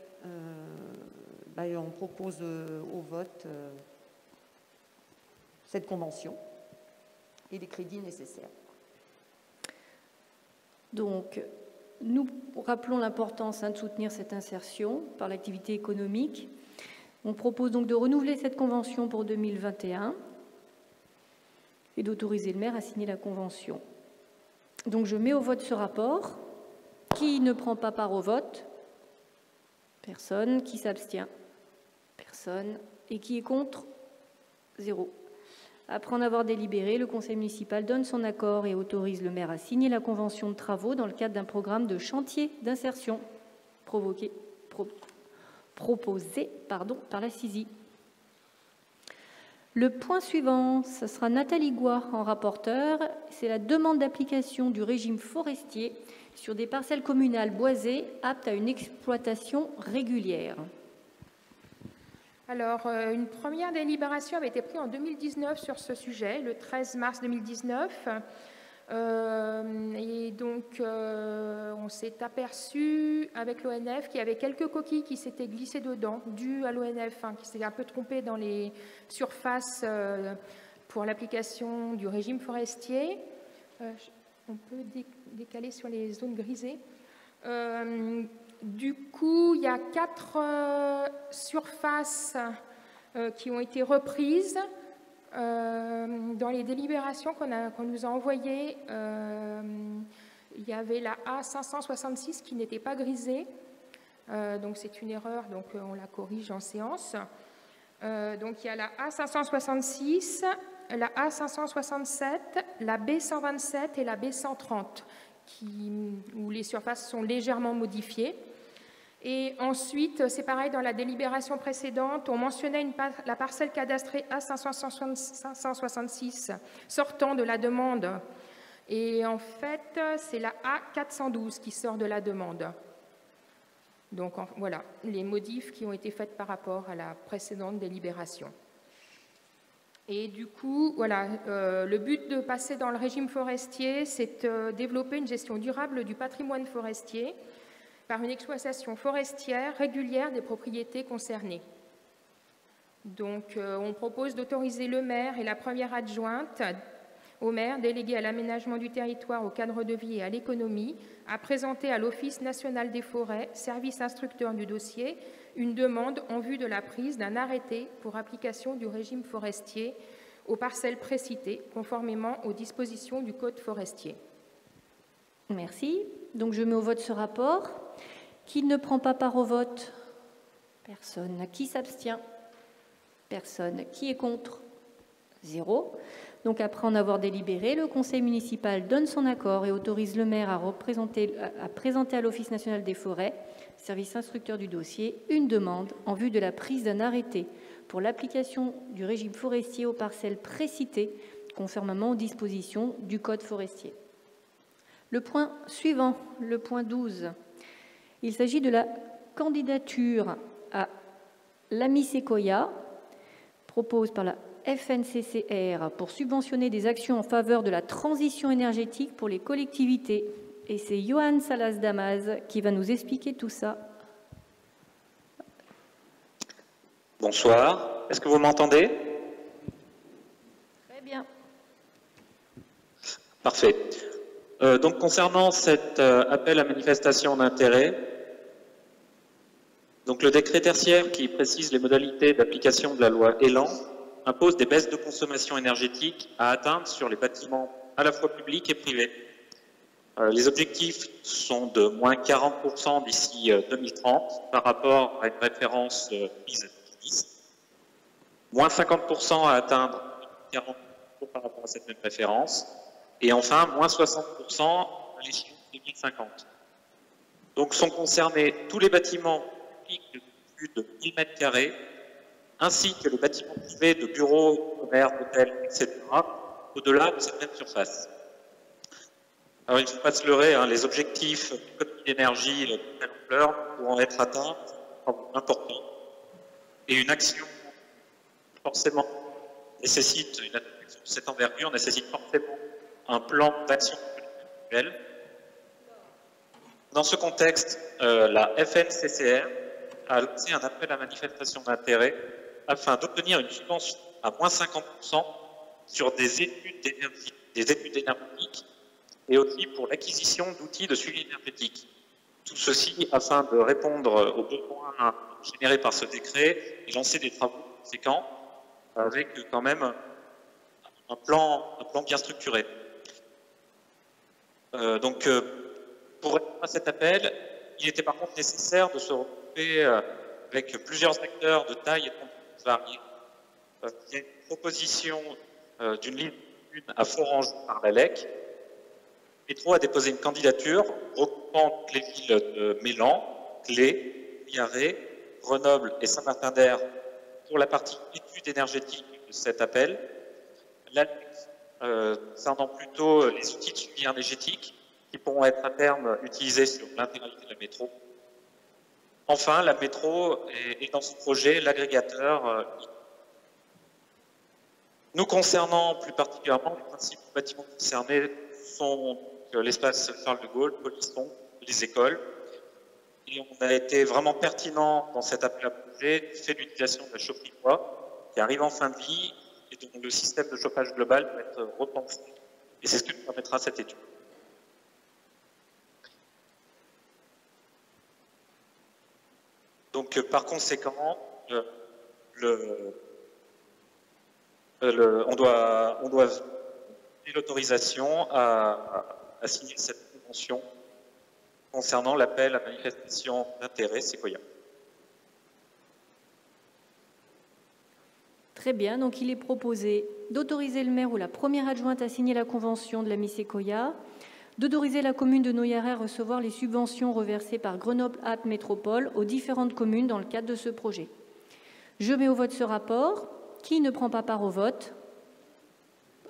on propose au vote cette convention et les crédits nécessaires. Donc, nous rappelons l'importance de soutenir cette insertion par l'activité économique. On propose donc de renouveler cette convention pour 2021 et d'autoriser le maire à signer la convention. Donc, je mets au vote ce rapport. Qui ne prend pas part au vote? Personne. Qui s'abstient? Personne. Et qui est contre? 0. Après en avoir délibéré, le conseil municipal donne son accord et autorise le maire à signer la convention de travaux dans le cadre d'un programme de chantier d'insertion proposé par la CISI. Le point suivant, ce sera Nathalie Gouard en rapporteur. C'est la demande d'application du régime forestier sur des parcelles communales boisées aptes à une exploitation régulière. Alors, une première délibération avait été prise en 2019 sur ce sujet, le 13 mars 2019. Et donc, on s'est aperçu avec l'ONF qu'il y avait quelques coquilles qui s'étaient glissées dedans, dues à l'ONF, qui s'était un peu trompé dans les surfaces pour l'application du régime forestier. On peut décaler sur les zones grisées. Du coup, il y a 4 surfaces qui ont été reprises. Dans les délibérations qu'on nous a envoyées, il y avait la A566 qui n'était pas grisée. Donc, c'est une erreur, donc on la corrige en séance. Donc, il y a la A566, la A567, la B127 et la B130, où les surfaces sont légèrement modifiées. Et ensuite, c'est pareil, dans la délibération précédente, on mentionnait la parcelle cadastrée A566 sortant de la demande. Et en fait, c'est la A412 qui sort de la demande. Donc voilà, les modifs qui ont été faits par rapport à la précédente délibération. Et du coup, voilà, le but de passer dans le régime forestier, c'est de développer une gestion durable du patrimoine forestier par une exploitation forestière régulière des propriétés concernées. Donc, on propose d'autoriser le maire et la première adjointe au maire, délégué à l'aménagement du territoire, au cadre de vie et à l'économie, à présenter à l'Office national des forêts, service instructeur du dossier, une demande en vue de la prise d'un arrêté pour application du régime forestier aux parcelles précitées, conformément aux dispositions du Code forestier. Merci. Donc, je mets au vote ce rapport. Qui ne prend pas part au vote? Personne. Qui s'abstient? Personne. Qui est contre? 0. Donc, après en avoir délibéré, le conseil municipal donne son accord et autorise le maire à présenter à l'Office national des forêts, service instructeur du dossier, une demande en vue de la prise d'un arrêté pour l'application du régime forestier aux parcelles précitées, conformément aux dispositions du Code forestier. Le point suivant, le point 12. Il s'agit de la candidature à l'AMI Sequoia, propose par la FNCCR pour subventionner des actions en faveur de la transition énergétique pour les collectivités. Et c'est Johan Salas-Damas qui va nous expliquer tout ça. Bonsoir, est-ce que vous m'entendez? Très bien. Parfait. Donc concernant cet appel à manifestation d'intérêt, donc le décret tertiaire qui précise les modalités d'application de la loi Elan impose des baisses de consommation énergétique à atteindre sur les bâtiments à la fois publics et privés. Les objectifs sont de moins 40% d'ici 2030 par rapport à une référence prise à 2010, moins 50% à atteindre 40% par rapport à cette même référence, et enfin moins 60% à l'échéance 2050. Donc sont concernés tous les bâtiments publics de plus de 1000 m², ainsi que les bâtiments privés de bureaux, commerces, hôtels, etc., au-delà de cette même surface. Alors, il ne faut pas se leurrer, hein, les objectifs d'économie d'énergie de telle ampleur pourront être atteints, importants, et une action forcément nécessite, une action de cette envergure nécessite forcément un plan d'action actuel. Dans ce contexte, la FNCCR a lancé un appel à manifestation d'intérêt afin d'obtenir une subvention à moins 50% sur des études énergétiques et aussi pour l'acquisition d'outils de suivi énergétique. Tout ceci afin de répondre aux besoins générés par ce décret et lancer des travaux conséquents avec quand même un plan bien structuré. Donc, pour répondre à cet appel, il était par contre nécessaire de se regrouper avec plusieurs acteurs de taille et de compétences variées. Il y a une proposition d'une ligne à Fort-Anjou par la LEC. Métro a déposé une candidature regroupant les villes de Mélan, Clé, Villaret, Grenoble et Saint-Martin-d'Air pour la partie étude énergétique de cet appel. La concernant plutôt les outils de suivi énergétique qui pourront être à terme utilisés sur l'intégralité de la métro. Enfin, la métro est dans ce projet l'agrégateur. Nous concernant plus particulièrement, les principaux bâtiments concernés sont l'espace Charles de Gaulle, Polisson, les écoles. Et on a été vraiment pertinent dans cet appel à projet du fait de l'utilisation de la chaufferie bois qui arrive en fin de vie et dont le système de chauffage global doit être repensé. Et c'est ce que nous permettra cette étude. Donc, par conséquent, on doit donner l'autorisation à signer cette convention concernant l'appel à manifestation d'intérêt Sequoia. Très bien, donc il est proposé d'autoriser le maire ou la première adjointe à signer la convention de l'AMI Sequoia, d'autoriser la commune de Noyaret à recevoir les subventions reversées par Grenoble-Alpes Métropole aux différentes communes dans le cadre de ce projet. Je mets au vote ce rapport. Qui ne prend pas part au vote?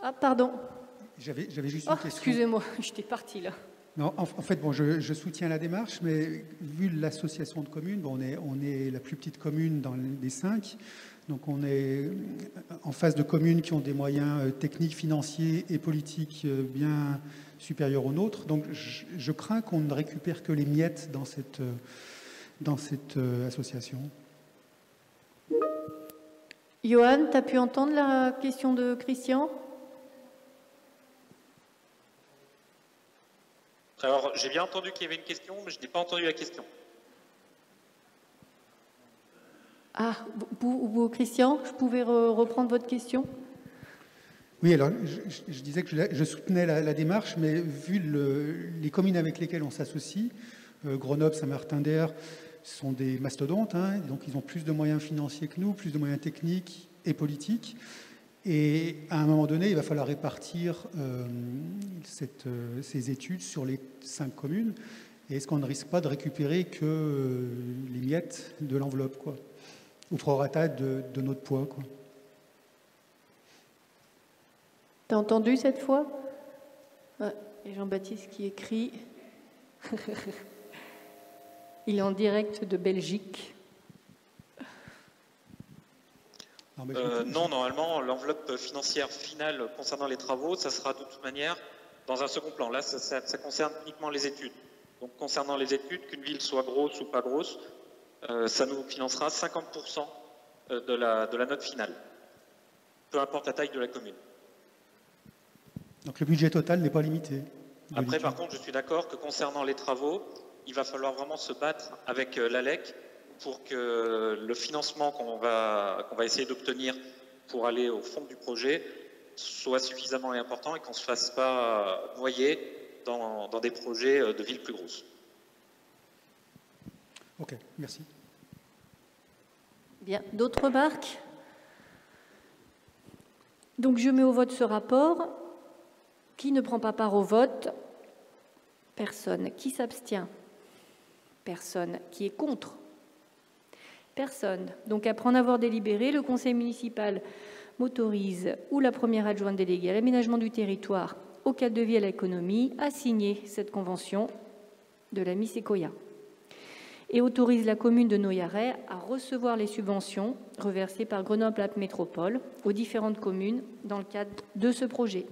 Ah, pardon. J'avais juste une question. Excusez-moi, j'étais partie là. Non, en fait, bon, je soutiens la démarche, mais vu l'association de communes, bon, on est la plus petite commune dans les 5, donc on est en face de communes qui ont des moyens techniques, financiers et politiques bien supérieurs aux nôtres. Donc je crains qu'on ne récupère que les miettes dans cette association. Johan, tu as pu entendre la question de Christian? Alors, j'ai bien entendu qu'il y avait une question, mais je n'ai pas entendu la question. Ah, vous, Christian, je pouvais reprendre votre question? Oui, alors je disais que je soutenais la démarche, mais vu les communes avec lesquelles on s'associe, Grenoble, Saint-Martin-d'Air, sont des mastodontes, hein, donc ils ont plus de moyens financiers que nous, plus de moyens techniques et politiques. Et à un moment donné, il va falloir répartir ces études sur les 5 communes. Et est-ce qu'on ne risque pas de récupérer que les miettes de l'enveloppe, quoi, au prorata de notre poids, quoi. T'as entendu cette fois? Et Jean-Baptiste qui écrit. Il est en direct de Belgique. Non, normalement, l'enveloppe financière finale concernant les travaux, ça sera de toute manière dans un second plan. Là, ça concerne uniquement les études. Donc, concernant les études, qu'une ville soit grosse ou pas grosse, ça nous financera 50% de la note finale, peu importe la taille de la commune. Donc le budget total n'est pas limité. Après, par contre, je suis d'accord que concernant les travaux, il va falloir vraiment se battre avec l'ALEC pour que le financement qu'on va essayer d'obtenir pour aller au fond du projet soit suffisamment important et qu'on ne se fasse pas noyer dans des projets de villes plus grosses. Ok, merci. Bien, d'autres remarques? Donc je mets au vote ce rapport. Qui ne prend pas part au vote? Personne. Qui s'abstient? Personne. Qui est contre? Personne. Donc après en avoir délibéré, le conseil municipal m'autorise, ou la première adjointe déléguée à l'aménagement du territoire, au cadre de vie à l'économie, à signer cette convention de la Séquoia et autorise la commune de Noyaret à recevoir les subventions reversées par Grenoble-Alpes Métropole aux différentes communes dans le cadre de ce projet.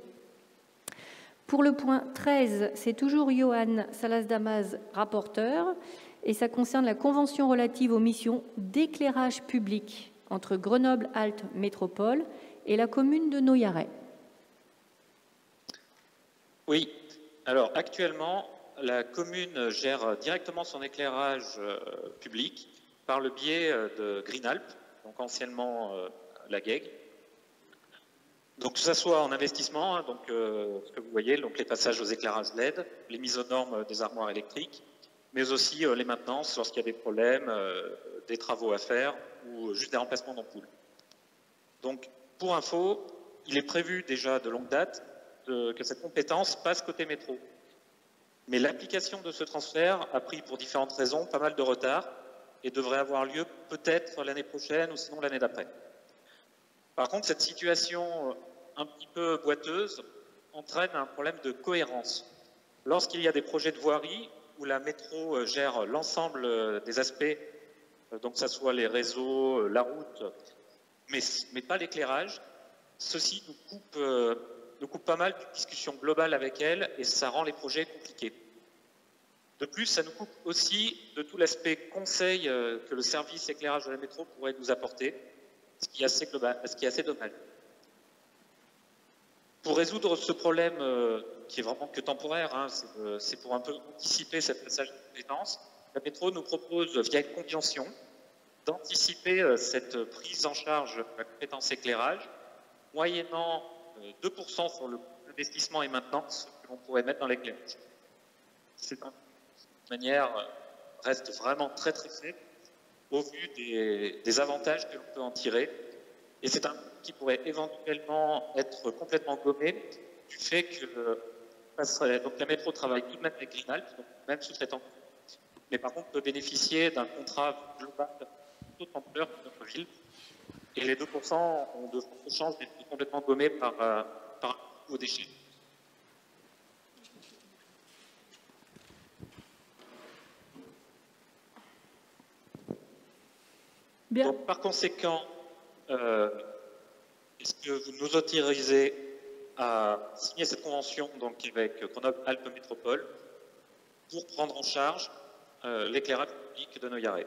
Pour le point 13, c'est toujours Johan Salas-Damas, rapporteur, et ça concerne la convention relative aux missions d'éclairage public entre Grenoble-Alpes Métropole et la commune de Noyaret. Oui, alors actuellement, la commune gère directement son éclairage public par le biais de Greenalp, donc anciennement la GEG. Donc que ce soit en investissement, donc ce que vous voyez, donc les passages aux éclairages LED, les mises aux normes des armoires électriques, mais aussi les maintenances lorsqu'il y a des problèmes, des travaux à faire ou juste des remplacements d'ampoules. Donc pour info, il est prévu déjà de longue date que cette compétence passe côté métro. Mais l'application de ce transfert a pris pour différentes raisons pas mal de retard et devrait avoir lieu peut-être l'année prochaine ou sinon l'année d'après. Par contre, cette situation un petit peu boiteuse entraîne un problème de cohérence. Lorsqu'il y a des projets de voirie où la métro gère l'ensemble des aspects, donc que ce soit les réseaux, la route, mais pas l'éclairage, ceci nous coupe pas mal d'une discussion globale avec elle et ça rend les projets compliqués. De plus, ça nous coupe aussi de tout l'aspect conseil que le service éclairage de la métro pourrait nous apporter, ce qui est assez global, ce qui est assez dommage. Pour résoudre ce problème qui est vraiment que temporaire, hein, c'est pour un peu anticiper cette passage de compétences, la métro nous propose via une convention d'anticiper cette prise en charge de la compétence éclairage, moyennant 2% sur l'investissement et maintenance que l'on pourrait mettre dans l'éclairage. Cette manière reste vraiment très très faible au vu des avantages que l'on peut en tirer. Et c'est un qui pourrait éventuellement être complètement gommé du fait que donc la métro travaille tout de même avec Greenalp, donc même sous-traitant, mais par contre peut bénéficier d'un contrat global de toute ampleur de notre ville. Et les 2% ont de fortes chances d'être complètement gommés par aux déchets. Bien. Donc, par conséquent, est-ce que vous nous autorisez à signer cette convention donc, avec Grenoble-Alpes Métropole pour prendre en charge l'éclairage public de Noyaret?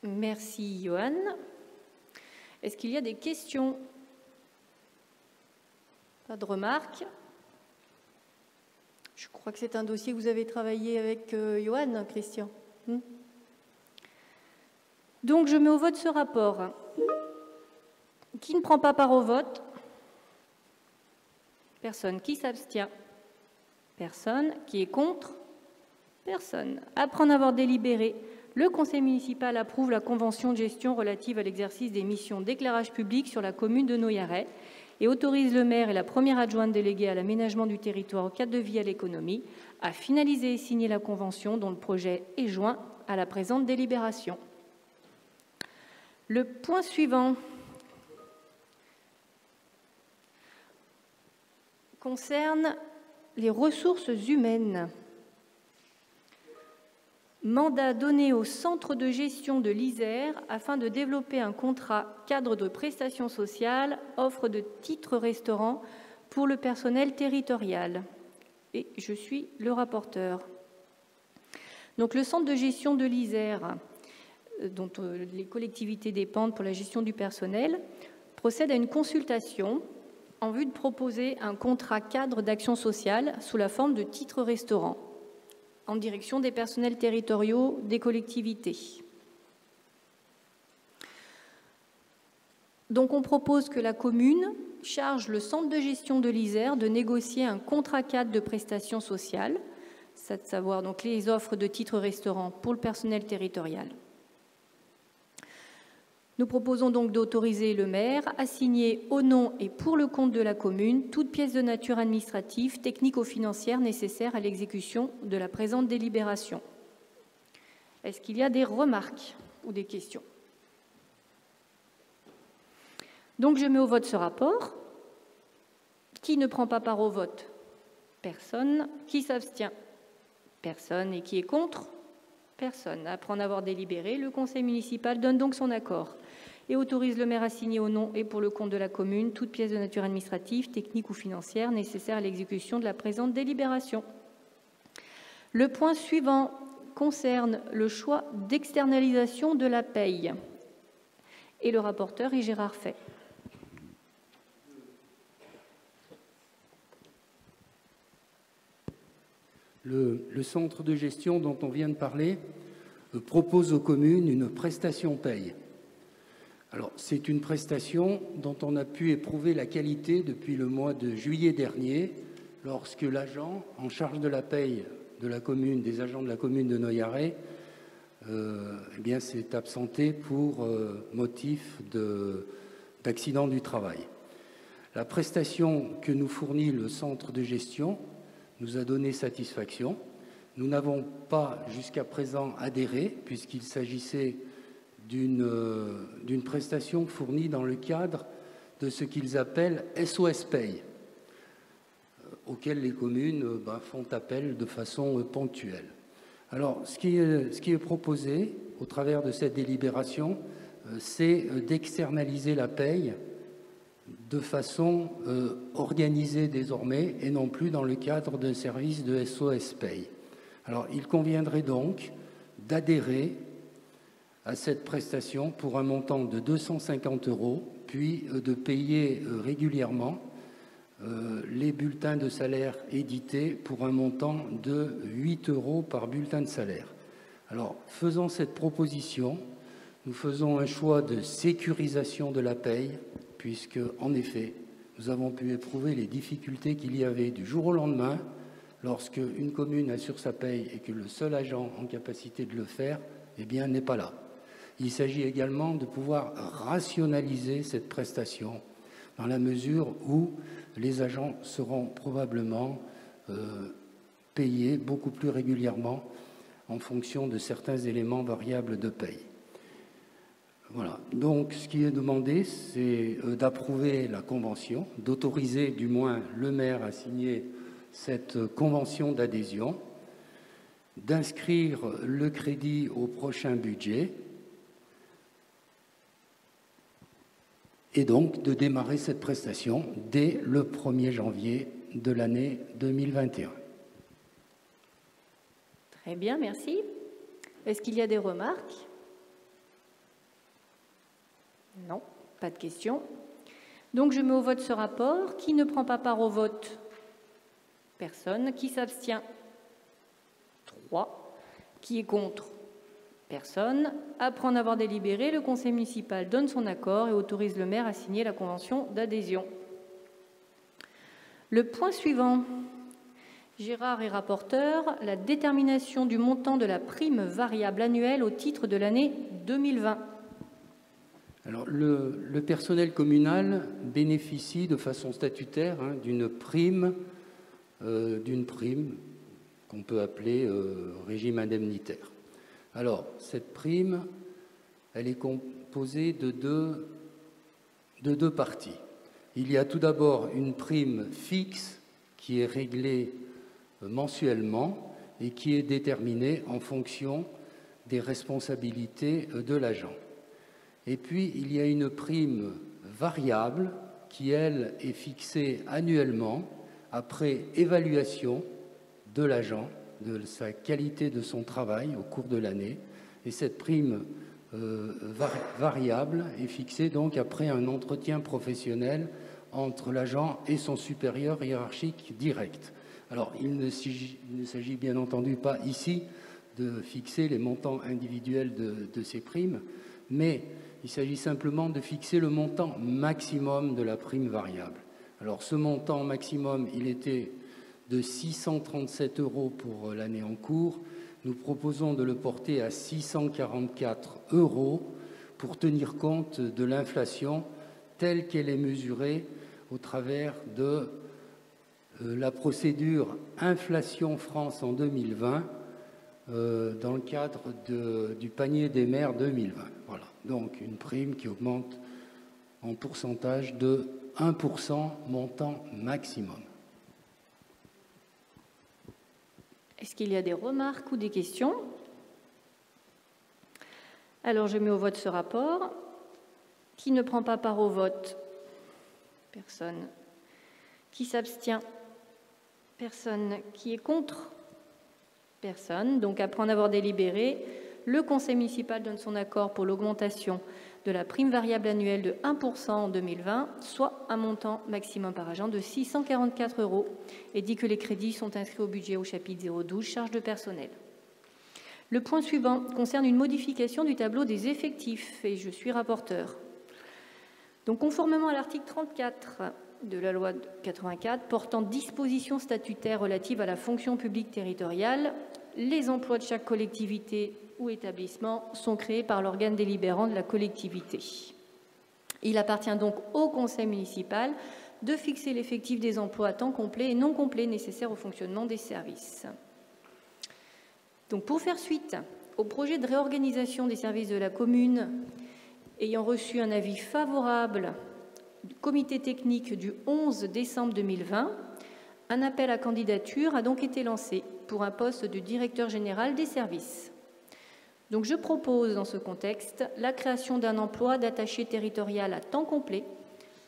Merci, Johan. Est-ce qu'il y a des questions? Pas de remarques? Je crois que c'est un dossier que vous avez travaillé avec Johan, Christian. Donc, je mets au vote ce rapport. Qui ne prend pas part au vote? Personne. Qui s'abstient? Personne. Qui est contre? Personne. Après en avoir délibéré, le conseil municipal approuve la convention de gestion relative à l'exercice des missions d'éclairage public sur la commune de Noyaret et autorise le maire et la première adjointe déléguée à l'aménagement du territoire au cadre de vie à l'économie à finaliser et signer la convention dont le projet est joint à la présente délibération. Le point suivant. concerne les ressources humaines. Mandat donné au centre de gestion de l'Isère afin de développer un contrat cadre de prestations sociales, offre de titres restaurants pour le personnel territorial. Et je suis le rapporteur. Donc le centre de gestion de l'Isère, dont les collectivités dépendent pour la gestion du personnel, procède à une consultation en vue de proposer un contrat cadre d'action sociale sous la forme de titres restaurants en direction des personnels territoriaux des collectivités. Donc on propose que la commune charge le centre de gestion de l'Isère de négocier un contrat cadre de prestations sociales, c'est à savoir donc les offres de titres restaurants pour le personnel territorial. Nous proposons donc d'autoriser le maire à signer au nom et pour le compte de la commune toute pièce de nature administrative, technique ou financière nécessaire à l'exécution de la présente délibération. Est-ce qu'il y a des remarques ou des questions? Donc je mets au vote ce rapport. Qui ne prend pas part au vote? Personne. Qui s'abstient? Personne. Et qui est contre? Personne. Après en avoir délibéré, le conseil municipal donne donc son accord et autorise le maire à signer au nom et pour le compte de la commune toute pièce de nature administrative, technique ou financière nécessaire à l'exécution de la présente délibération. Le point suivant concerne le choix d'externalisation de la paye. Et le rapporteur est Gérard Fay. Le centre de gestion dont on vient de parler propose aux communes une prestation paye. Alors, c'est une prestation dont on a pu éprouver la qualité depuis le mois de juillet dernier, lorsque l'agent en charge de la paye de la commune, des agents de la commune de Noyaret, eh bien, s'est absenté pour motif d'accident du travail. La prestation que nous fournit le centre de gestion nous a donné satisfaction. Nous n'avons pas jusqu'à présent adhéré, puisqu'il s'agissait d'une prestation fournie dans le cadre de ce qu'ils appellent SOS Paye, auquel les communes font appel de façon ponctuelle. Alors, ce qui est proposé au travers de cette délibération, c'est d'externaliser la paye de façon organisée désormais et non plus dans le cadre d'un service de SOS Paye. Alors, il conviendrait donc d'adhérer à cette prestation pour un montant de 250 €, puis de payer régulièrement les bulletins de salaire édités pour un montant de 8 € par bulletin de salaire. Alors, faisant cette proposition, nous faisons un choix de sécurisation de la paye, puisque, en effet, nous avons pu éprouver les difficultés qu'il y avait du jour au lendemain lorsque une commune assure sa paye et que le seul agent en capacité de le faire, eh bien, n'est pas là. Il s'agit également de pouvoir rationaliser cette prestation dans la mesure où les agents seront probablement payés beaucoup plus régulièrement en fonction de certains éléments variables de paye. Voilà. Donc, ce qui est demandé, c'est d'approuver la convention, d'autoriser du moins le maire à signer cette convention d'adhésion, d'inscrire le crédit au prochain budget et donc de démarrer cette prestation dès le 1er janvier de l'année 2021. Très bien, merci. Est-ce qu'il y a des remarques? Non, pas de questions. Donc je mets au vote ce rapport. Qui ne prend pas part au vote? Personne. Qui s'abstient? 3. Qui est contre? Personne. Après en avoir délibéré, le conseil municipal donne son accord et autorise le maire à signer la convention d'adhésion. Le point suivant. Gérard est rapporteur. La détermination du montant de la prime variable annuelle au titre de l'année 2020. Alors, le personnel communal bénéficie de façon statutaire d'une prime qu'on peut appeler régime indemnitaire. Alors, cette prime, elle est composée de deux parties. Il y a tout d'abord une prime fixe qui est réglé mensuellement et qui est déterminé en fonction des responsabilités de l'agent. Et puis, il y a une prime variable qui, elle, est fixée annuellement après évaluation de l'agent, de sa qualité de son travail au cours de l'année. Et cette prime variable est fixée donc après un entretien professionnel entre l'agent et son supérieur hiérarchique direct. Alors, il ne s'agit bien entendu pas ici de fixer les montants individuels de ces primes, mais il s'agit simplement de fixer le montant maximum de la prime variable. Alors, ce montant maximum, il était de 637 € pour l'année en cours. Nous proposons de le porter à 644 € pour tenir compte de l'inflation telle qu'elle est mesurée au travers de la procédure Inflation France en 2020 dans le cadre du panier des maires 2020. Voilà, donc une prime qui augmente en pourcentage de 1% montant maximum. Est-ce qu'il y a des remarques ou des questions? Alors, je mets au vote ce rapport. Qui ne prend pas part au vote? Personne. Qui s'abstient? Personne. Qui est contre? Personne. Donc, après en avoir délibéré, le conseil municipal donne son accord pour l'augmentation de la prime variable annuelle de 1% en 2020, soit un montant maximum par agent de 644 € et dit que les crédits sont inscrits au budget au chapitre 012, charges de personnel. Le point suivant concerne une modification du tableau des effectifs et je suis rapporteur. Donc, conformément à l'article 34 de la loi de 84 portant dispositions statutaires relatives à la fonction publique territoriale, les emplois de chaque collectivité ou établissement sont créés par l'organe délibérant de la collectivité. Il appartient donc au conseil municipal de fixer l'effectif des emplois à temps complet et non complet nécessaires au fonctionnement des services. Donc, pour faire suite au projet de réorganisation des services de la commune, ayant reçu un avis favorable du comité technique du 11 décembre 2020, un appel à candidature a donc été lancé pour un poste de directeur général des services. Donc, je propose dans ce contexte la création d'un emploi d'attaché territorial à temps complet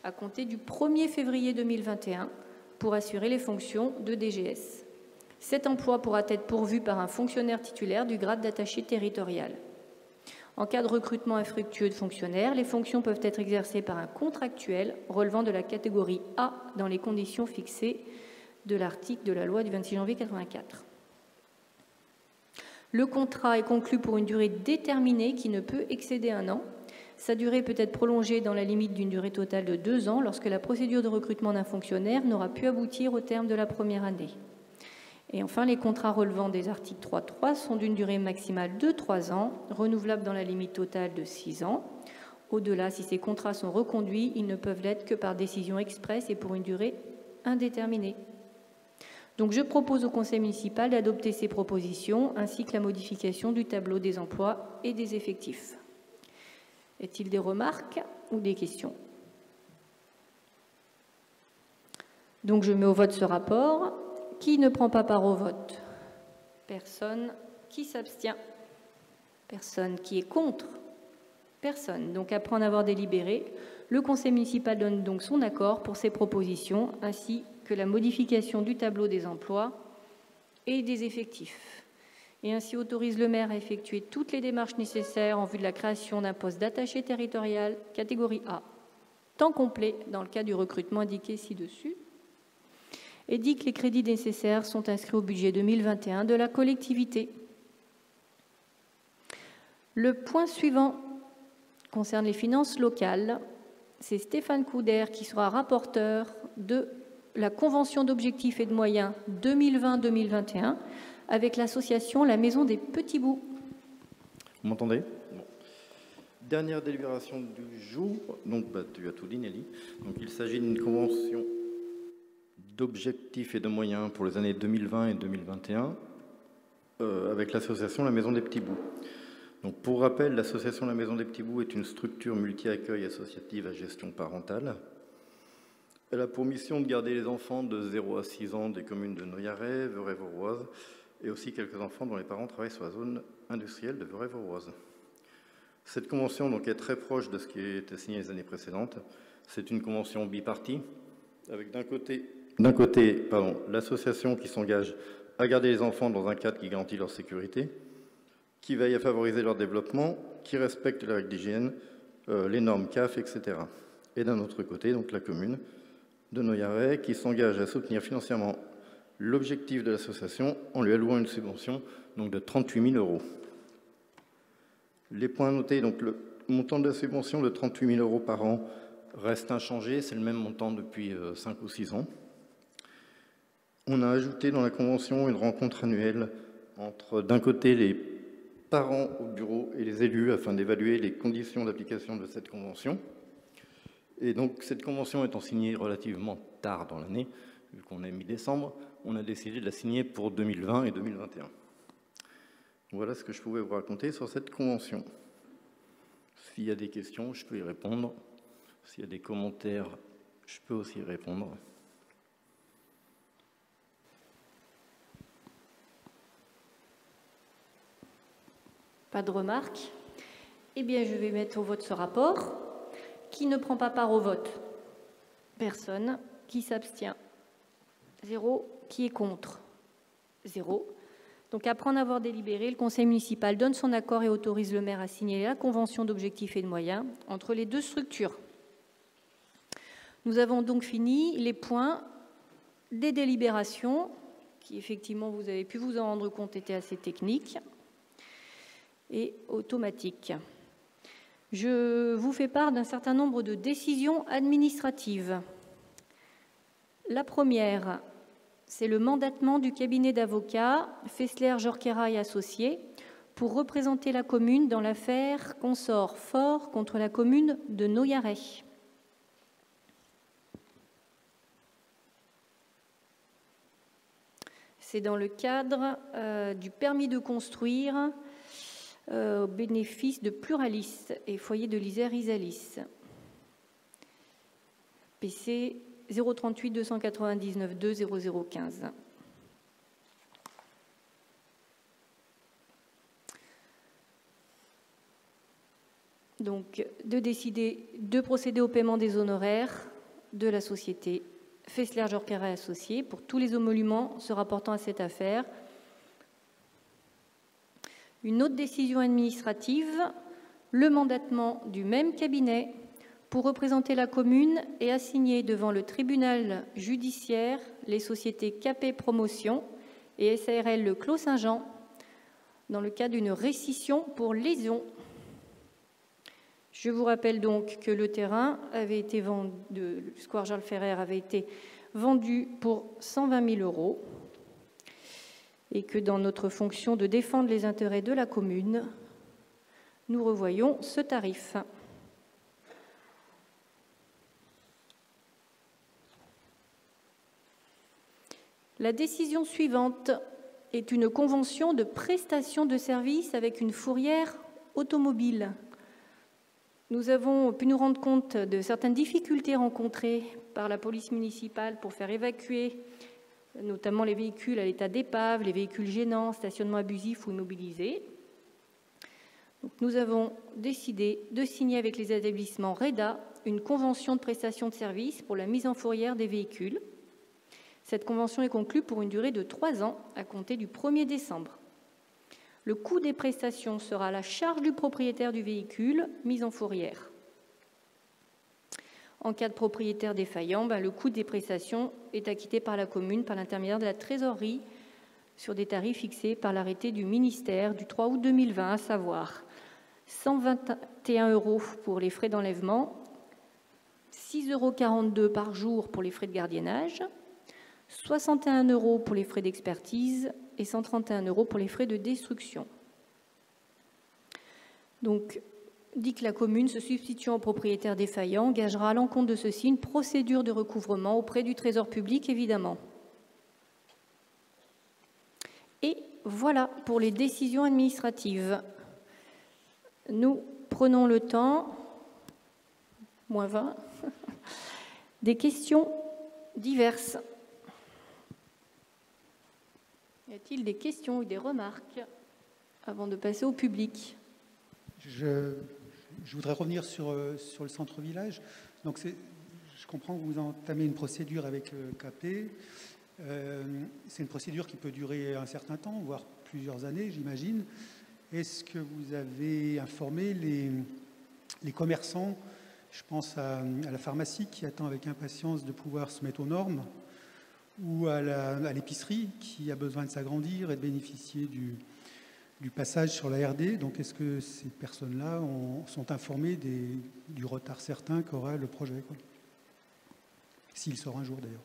à compter du 1er février 2021 pour assurer les fonctions de DGS. Cet emploi pourra être pourvu par un fonctionnaire titulaire du grade d'attaché territorial. En cas de recrutement infructueux de fonctionnaires, les fonctions peuvent être exercées par un contractuel relevant de la catégorie A dans les conditions fixées de l'article de la loi du 26 janvier 1984. Le contrat est conclu pour une durée déterminée qui ne peut excéder 1 an. Sa durée peut être prolongée dans la limite d'une durée totale de 2 ans lorsque la procédure de recrutement d'un fonctionnaire n'aura pu aboutir au terme de la première année. Et enfin, les contrats relevant des articles 3.3 sont d'une durée maximale de 3 ans, renouvelables dans la limite totale de 6 ans. Au-delà, si ces contrats sont reconduits, ils ne peuvent l'être que par décision expresse et pour une durée indéterminée. Donc, je propose au conseil municipal d'adopter ces propositions ainsi que la modification du tableau des emplois et des effectifs. Est-il des remarques ou des questions? Donc, je mets au vote ce rapport. Qui ne prend pas part au vote? Personne. Qui s'abstient? Personne. Qui est contre? Personne. Donc, après en avoir délibéré, le conseil municipal donne donc son accord pour ces propositions ainsi que la modification du tableau des emplois et des effectifs. Et ainsi autorise le maire à effectuer toutes les démarches nécessaires en vue de la création d'un poste d'attaché territorial catégorie A, temps complet dans le cas du recrutement indiqué ci-dessus, et dit que les crédits nécessaires sont inscrits au budget 2021 de la collectivité. Le point suivant concerne les finances locales. C'est Stéphane Couder qui sera rapporteur de la convention d'objectifs et de moyens 2020-2021 avec l'association La Maison des Petits Bouts. Vous m'entendez? Bon. Dernière délibération du jour. Donc, tu as tout dit, Nelly. Donc, il s'agit d'une convention d'objectifs et de moyens pour les années 2020 et 2021 avec l'association La Maison des Petits Bouts. Donc, pour rappel, l'association La Maison des Petits Bouts est une structure multi-accueil associative à gestion parentale Elle a pour mission de garder les enfants de 0 à 6 ans des communes de Noyaret, Veurey-Voroise, et aussi quelques enfants dont les parents travaillent sur la zone industrielle de Veurey-Voroise. Cette convention donc, est très proche de ce qui a été signé les années précédentes. C'est une convention bipartie, avec d'un côté l'association qui s'engage à garder les enfants dans un cadre qui garantit leur sécurité, qui veille à favoriser leur développement, qui respecte les règles d'hygiène, les normes CAF, etc. Et d'un autre côté, donc la commune de Noyaret, qui s'engage à soutenir financièrement l'objectif de l'association en lui allouant une subvention donc, de 38 000 €. Les points notés, donc le montant de la subvention de 38 000 € par an reste inchangé, c'est le même montant depuis 5 ou 6 ans. On a ajouté dans la convention une rencontre annuelle entre, d'un côté, les parents au bureau et les élus afin d'évaluer les conditions d'application de cette convention. Et donc, cette convention étant signée relativement tard dans l'année, vu qu'on est mi-décembre, on a décidé de la signer pour 2020 et 2021. Voilà ce que je pouvais vous raconter sur cette convention. S'il y a des questions, je peux y répondre. S'il y a des commentaires, je peux aussi y répondre. Pas de remarques? Eh bien, je vais mettre au vote ce rapport. Qui ne prend pas part au vote? Personne. Qui s'abstient? 0. Qui est contre? 0. Donc, après en avoir délibéré, le conseil municipal donne son accord et autorise le maire à signer la convention d'objectifs et de moyens entre les deux structures. Nous avons donc fini les points des délibérations, qui effectivement, vous avez pu vous en rendre compte, étaient assez techniques et automatiques. Je vous fais part d'un certain nombre de décisions administratives. La première, c'est le mandatement du cabinet d'avocats Fessler, Jorquera et Associés pour représenter la commune dans l'affaire Consort Fort contre la commune de Noyaret. C'est dans le cadre du permis de construire au bénéfice de Pluralis et foyer de l'Isère Isalis. PC 038 299 2 0015. Donc, de procéder au paiement des honoraires de la société Fessler, Jorquera et Associés pour tous les émoluments se rapportant à cette affaire. Une autre décision administrative, le mandatement du même cabinet pour représenter la commune et assigner devant le tribunal judiciaire les sociétés Capé Promotion et SARL Le Clos Saint-Jean dans le cas d'une récission pour lésion. Je vous rappelle donc que le terrain avait été vendu, le square Charles Ferrer avait été vendu pour 120 000 € et que dans notre fonction de défendre les intérêts de la commune, nous revoyons ce tarif. La décision suivante est une convention de prestation de services avec une fourrière automobile. Nous avons pu nous rendre compte de certaines difficultés rencontrées par la police municipale pour faire évacuer notamment les véhicules à l'état d'épave, les véhicules gênants, stationnement abusif ou immobilisés. Donc, nous avons décidé de signer avec les établissements REDA une convention de prestation de services pour la mise en fourrière des véhicules. Cette convention est conclue pour une durée de 3 ans à compter du 1er décembre. Le coût des prestations sera à la charge du propriétaire du véhicule mis en fourrière. En cas de propriétaire défaillant, le coût des prestations est acquitté par la commune par l'intermédiaire de la trésorerie sur des tarifs fixés par l'arrêté du ministère du 3 août 2020, à savoir 121 € pour les frais d'enlèvement, 6,42 € par jour pour les frais de gardiennage, 61 € pour les frais d'expertise et 131 € pour les frais de destruction. Donc, dit que la commune, se substituant au propriétaire défaillant, engagera à l'encontre de ceux-ci une procédure de recouvrement auprès du Trésor public, évidemment. Et voilà pour les décisions administratives. Nous prenons le temps, -20, Des questions diverses. Y a-t-il des questions ou des remarques avant de passer au public? Je voudrais revenir sur le centre-village. Donc, je comprends que vous entamez une procédure avec le KP. C'est une procédure qui peut durer un certain temps, voire plusieurs années, j'imagine. Est-ce que vous avez informé les commerçants, je pense à la pharmacie qui attend avec impatience de pouvoir se mettre aux normes, ou à l'épicerie qui a besoin de s'agrandir et de bénéficier du passage sur la RD. Donc, est-ce que ces personnes-là sont informées du retard certain qu'aura le projet, quoi, s'il sort un jour d'ailleurs?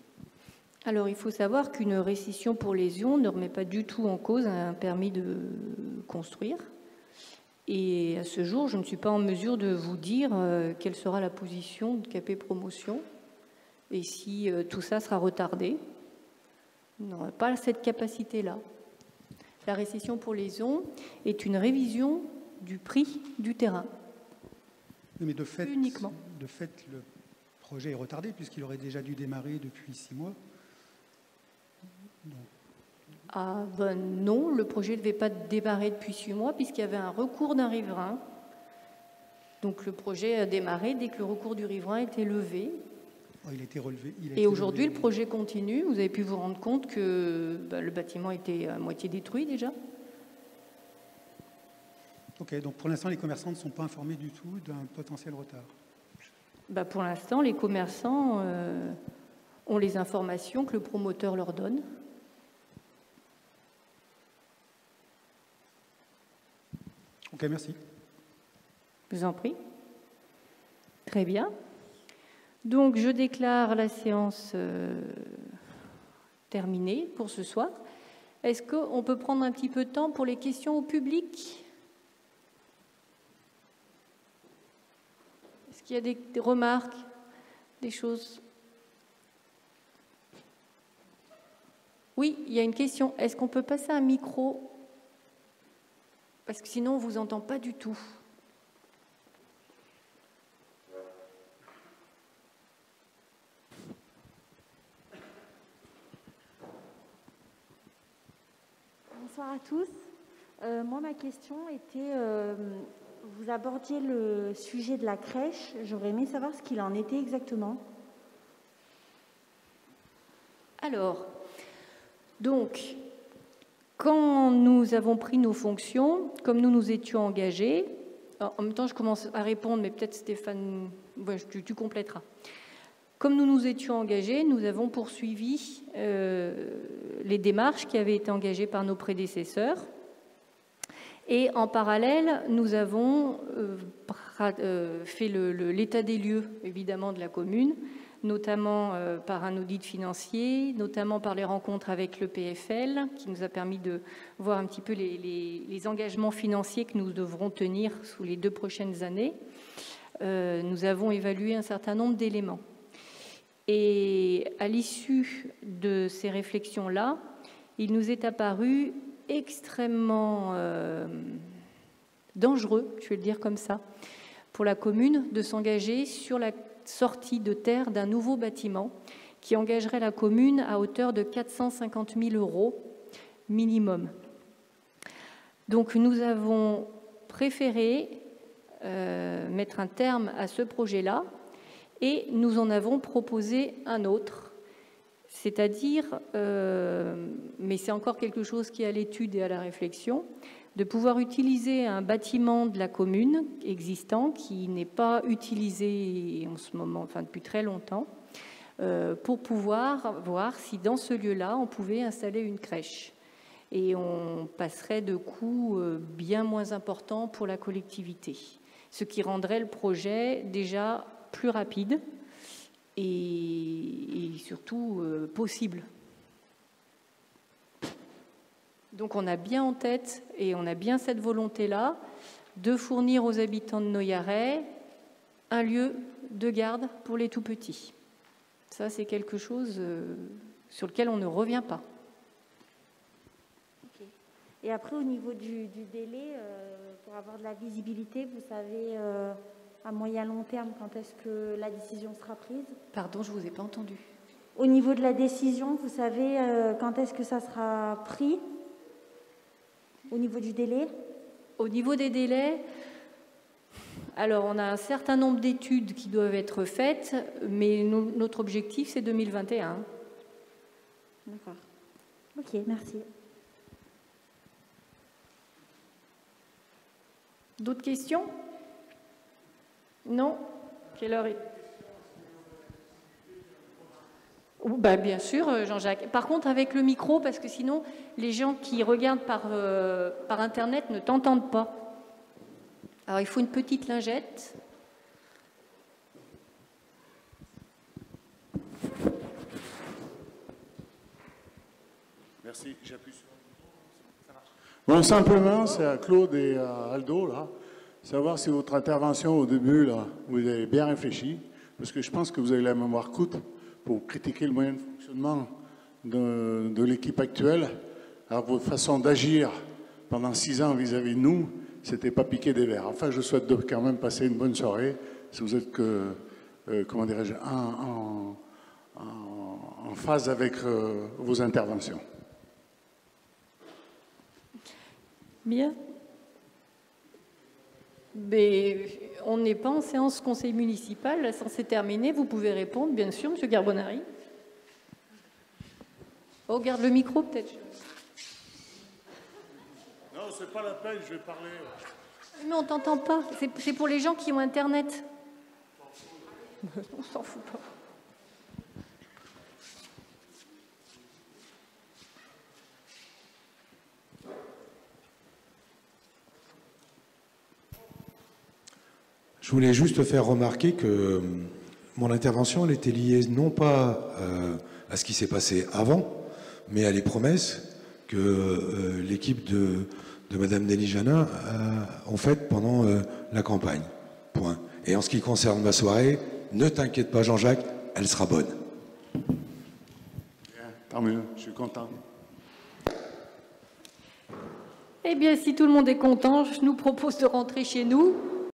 Alors, il faut savoir qu'une récession pour lésion ne remet pas du tout en cause un permis de construire. Et à ce jour, je ne suis pas en mesure de vous dire quelle sera la position de KP Promotion et si tout ça sera retardé. On n'aura pas cette capacité-là. La récession pour lésion est une révision du prix du terrain. Oui, mais de fait, uniquement. De fait, le projet est retardé puisqu'il aurait déjà dû démarrer depuis 6 mois. Ah ben non, le projet ne devait pas démarrer depuis 6 mois puisqu'il y avait un recours d'un riverain. Donc le projet a démarré dès que le recours du riverain était levé. Oh, il a été relevé. Et aujourd'hui, le projet continue. Vous avez pu vous rendre compte que le bâtiment était à moitié détruit déjà. Ok, donc pour l'instant, les commerçants ne sont pas informés du tout d'un potentiel retard. Pour l'instant, les commerçants ont les informations que le promoteur leur donne. Ok, merci. Je vous en prie. Très bien. Donc, je déclare la séance terminée pour ce soir. Est-ce qu'on peut prendre un petit peu de temps pour les questions au public? Est-ce qu'il y a des remarques, des choses? Oui, il y a une question. Est-ce qu'on peut passer un micro? Parce que sinon, on ne vous entend pas du tout. Bonsoir à tous. Moi, ma question était, vous abordiez le sujet de la crèche. J'aurais aimé savoir ce qu'il en était exactement. Alors, donc, quand nous avons pris nos fonctions, comme nous nous étions engagés, en même temps je commence à répondre, mais peut-être Stéphane, tu compléteras. Comme nous nous étions engagés, nous avons poursuivi les démarches qui avaient été engagées par nos prédécesseurs. Et en parallèle, nous avons fait l'état des lieux, évidemment, de la commune, notamment par un audit financier, notamment par les rencontres avec le PFL, qui nous a permis de voir un petit peu les engagements financiers que nous devrons tenir sous les 2 prochaines années. Nous avons évalué un certain nombre d'éléments. Et à l'issue de ces réflexions-là, il nous est apparu extrêmement dangereux, je vais le dire comme ça, pour la commune de s'engager sur la sortie de terre d'un nouveau bâtiment qui engagerait la commune à hauteur de 450 000 € minimum. Donc nous avons préféré mettre un terme à ce projet-là et nous en avons proposé un autre, c'est-à-dire, mais c'est encore quelque chose qui est à l'étude et à la réflexion, de pouvoir utiliser un bâtiment de la commune existant qui n'est pas utilisé en ce moment, enfin depuis très longtemps, pour pouvoir voir si dans ce lieu-là, on pouvait installer une crèche. Et on passerait de coûts bien moins importants pour la collectivité, ce qui rendrait le projet déjà plus rapide et surtout possible. Donc on a bien en tête et on a bien cette volonté-là de fournir aux habitants de Noyaret un lieu de garde pour les tout-petits. Ça, c'est quelque chose sur lequel on ne revient pas. Okay. Et après, au niveau du délai, pour avoir de la visibilité, vous savez À moyen long terme, quand est-ce que la décision sera prise? Pardon, je ne vous ai pas entendu. Au niveau de la décision, vous savez quand est-ce que ça sera pris? Au niveau du délai? Au niveau des délais, alors on a un certain nombre d'études qui doivent être faites, mais notre objectif c'est 2021. D'accord. Ok, merci. D'autres questions? Non? Quelle heure est... Bah, bien sûr, Jean-Jacques. Par contre, avec le micro, parce que sinon, les gens qui regardent par Internet ne t'entendent pas. Alors, il faut une petite lingette. Merci, j'appuie sur... Ça marche. Bon, simplement, c'est à Claude et à Aldo, là, savoir si votre intervention au début, là, vous avez bien réfléchi, parce que je pense que vous avez la mémoire courte pour critiquer le moyen de fonctionnement de l'équipe actuelle. Alors, votre façon d'agir pendant 6 ans vis-à-vis de nous, c'était pas piquer des verres. Enfin, je souhaite quand même passer une bonne soirée, si vous êtes comment dirais-je, en phase avec vos interventions. Bien. Mais on n'est pas en séance conseil municipal, la séance est terminée, vous pouvez répondre, bien sûr, M. Garbonari. Oh, garde le micro, peut-être. Non, c'est pas la peine, je vais parler. Mais on t'entend pas, c'est pour les gens qui ont Internet. On s'en fout pas. Je voulais juste faire remarquer que mon intervention, elle était liée non pas à ce qui s'est passé avant, mais à les promesses que l'équipe de Mme Nelly Janin ont faites pendant la campagne. Point. Et en ce qui concerne ma soirée, ne t'inquiète pas Jean-Jacques, elle sera bonne. Bien, tant mieux, je suis content. Eh bien, si tout le monde est content, je nous propose de rentrer chez nous.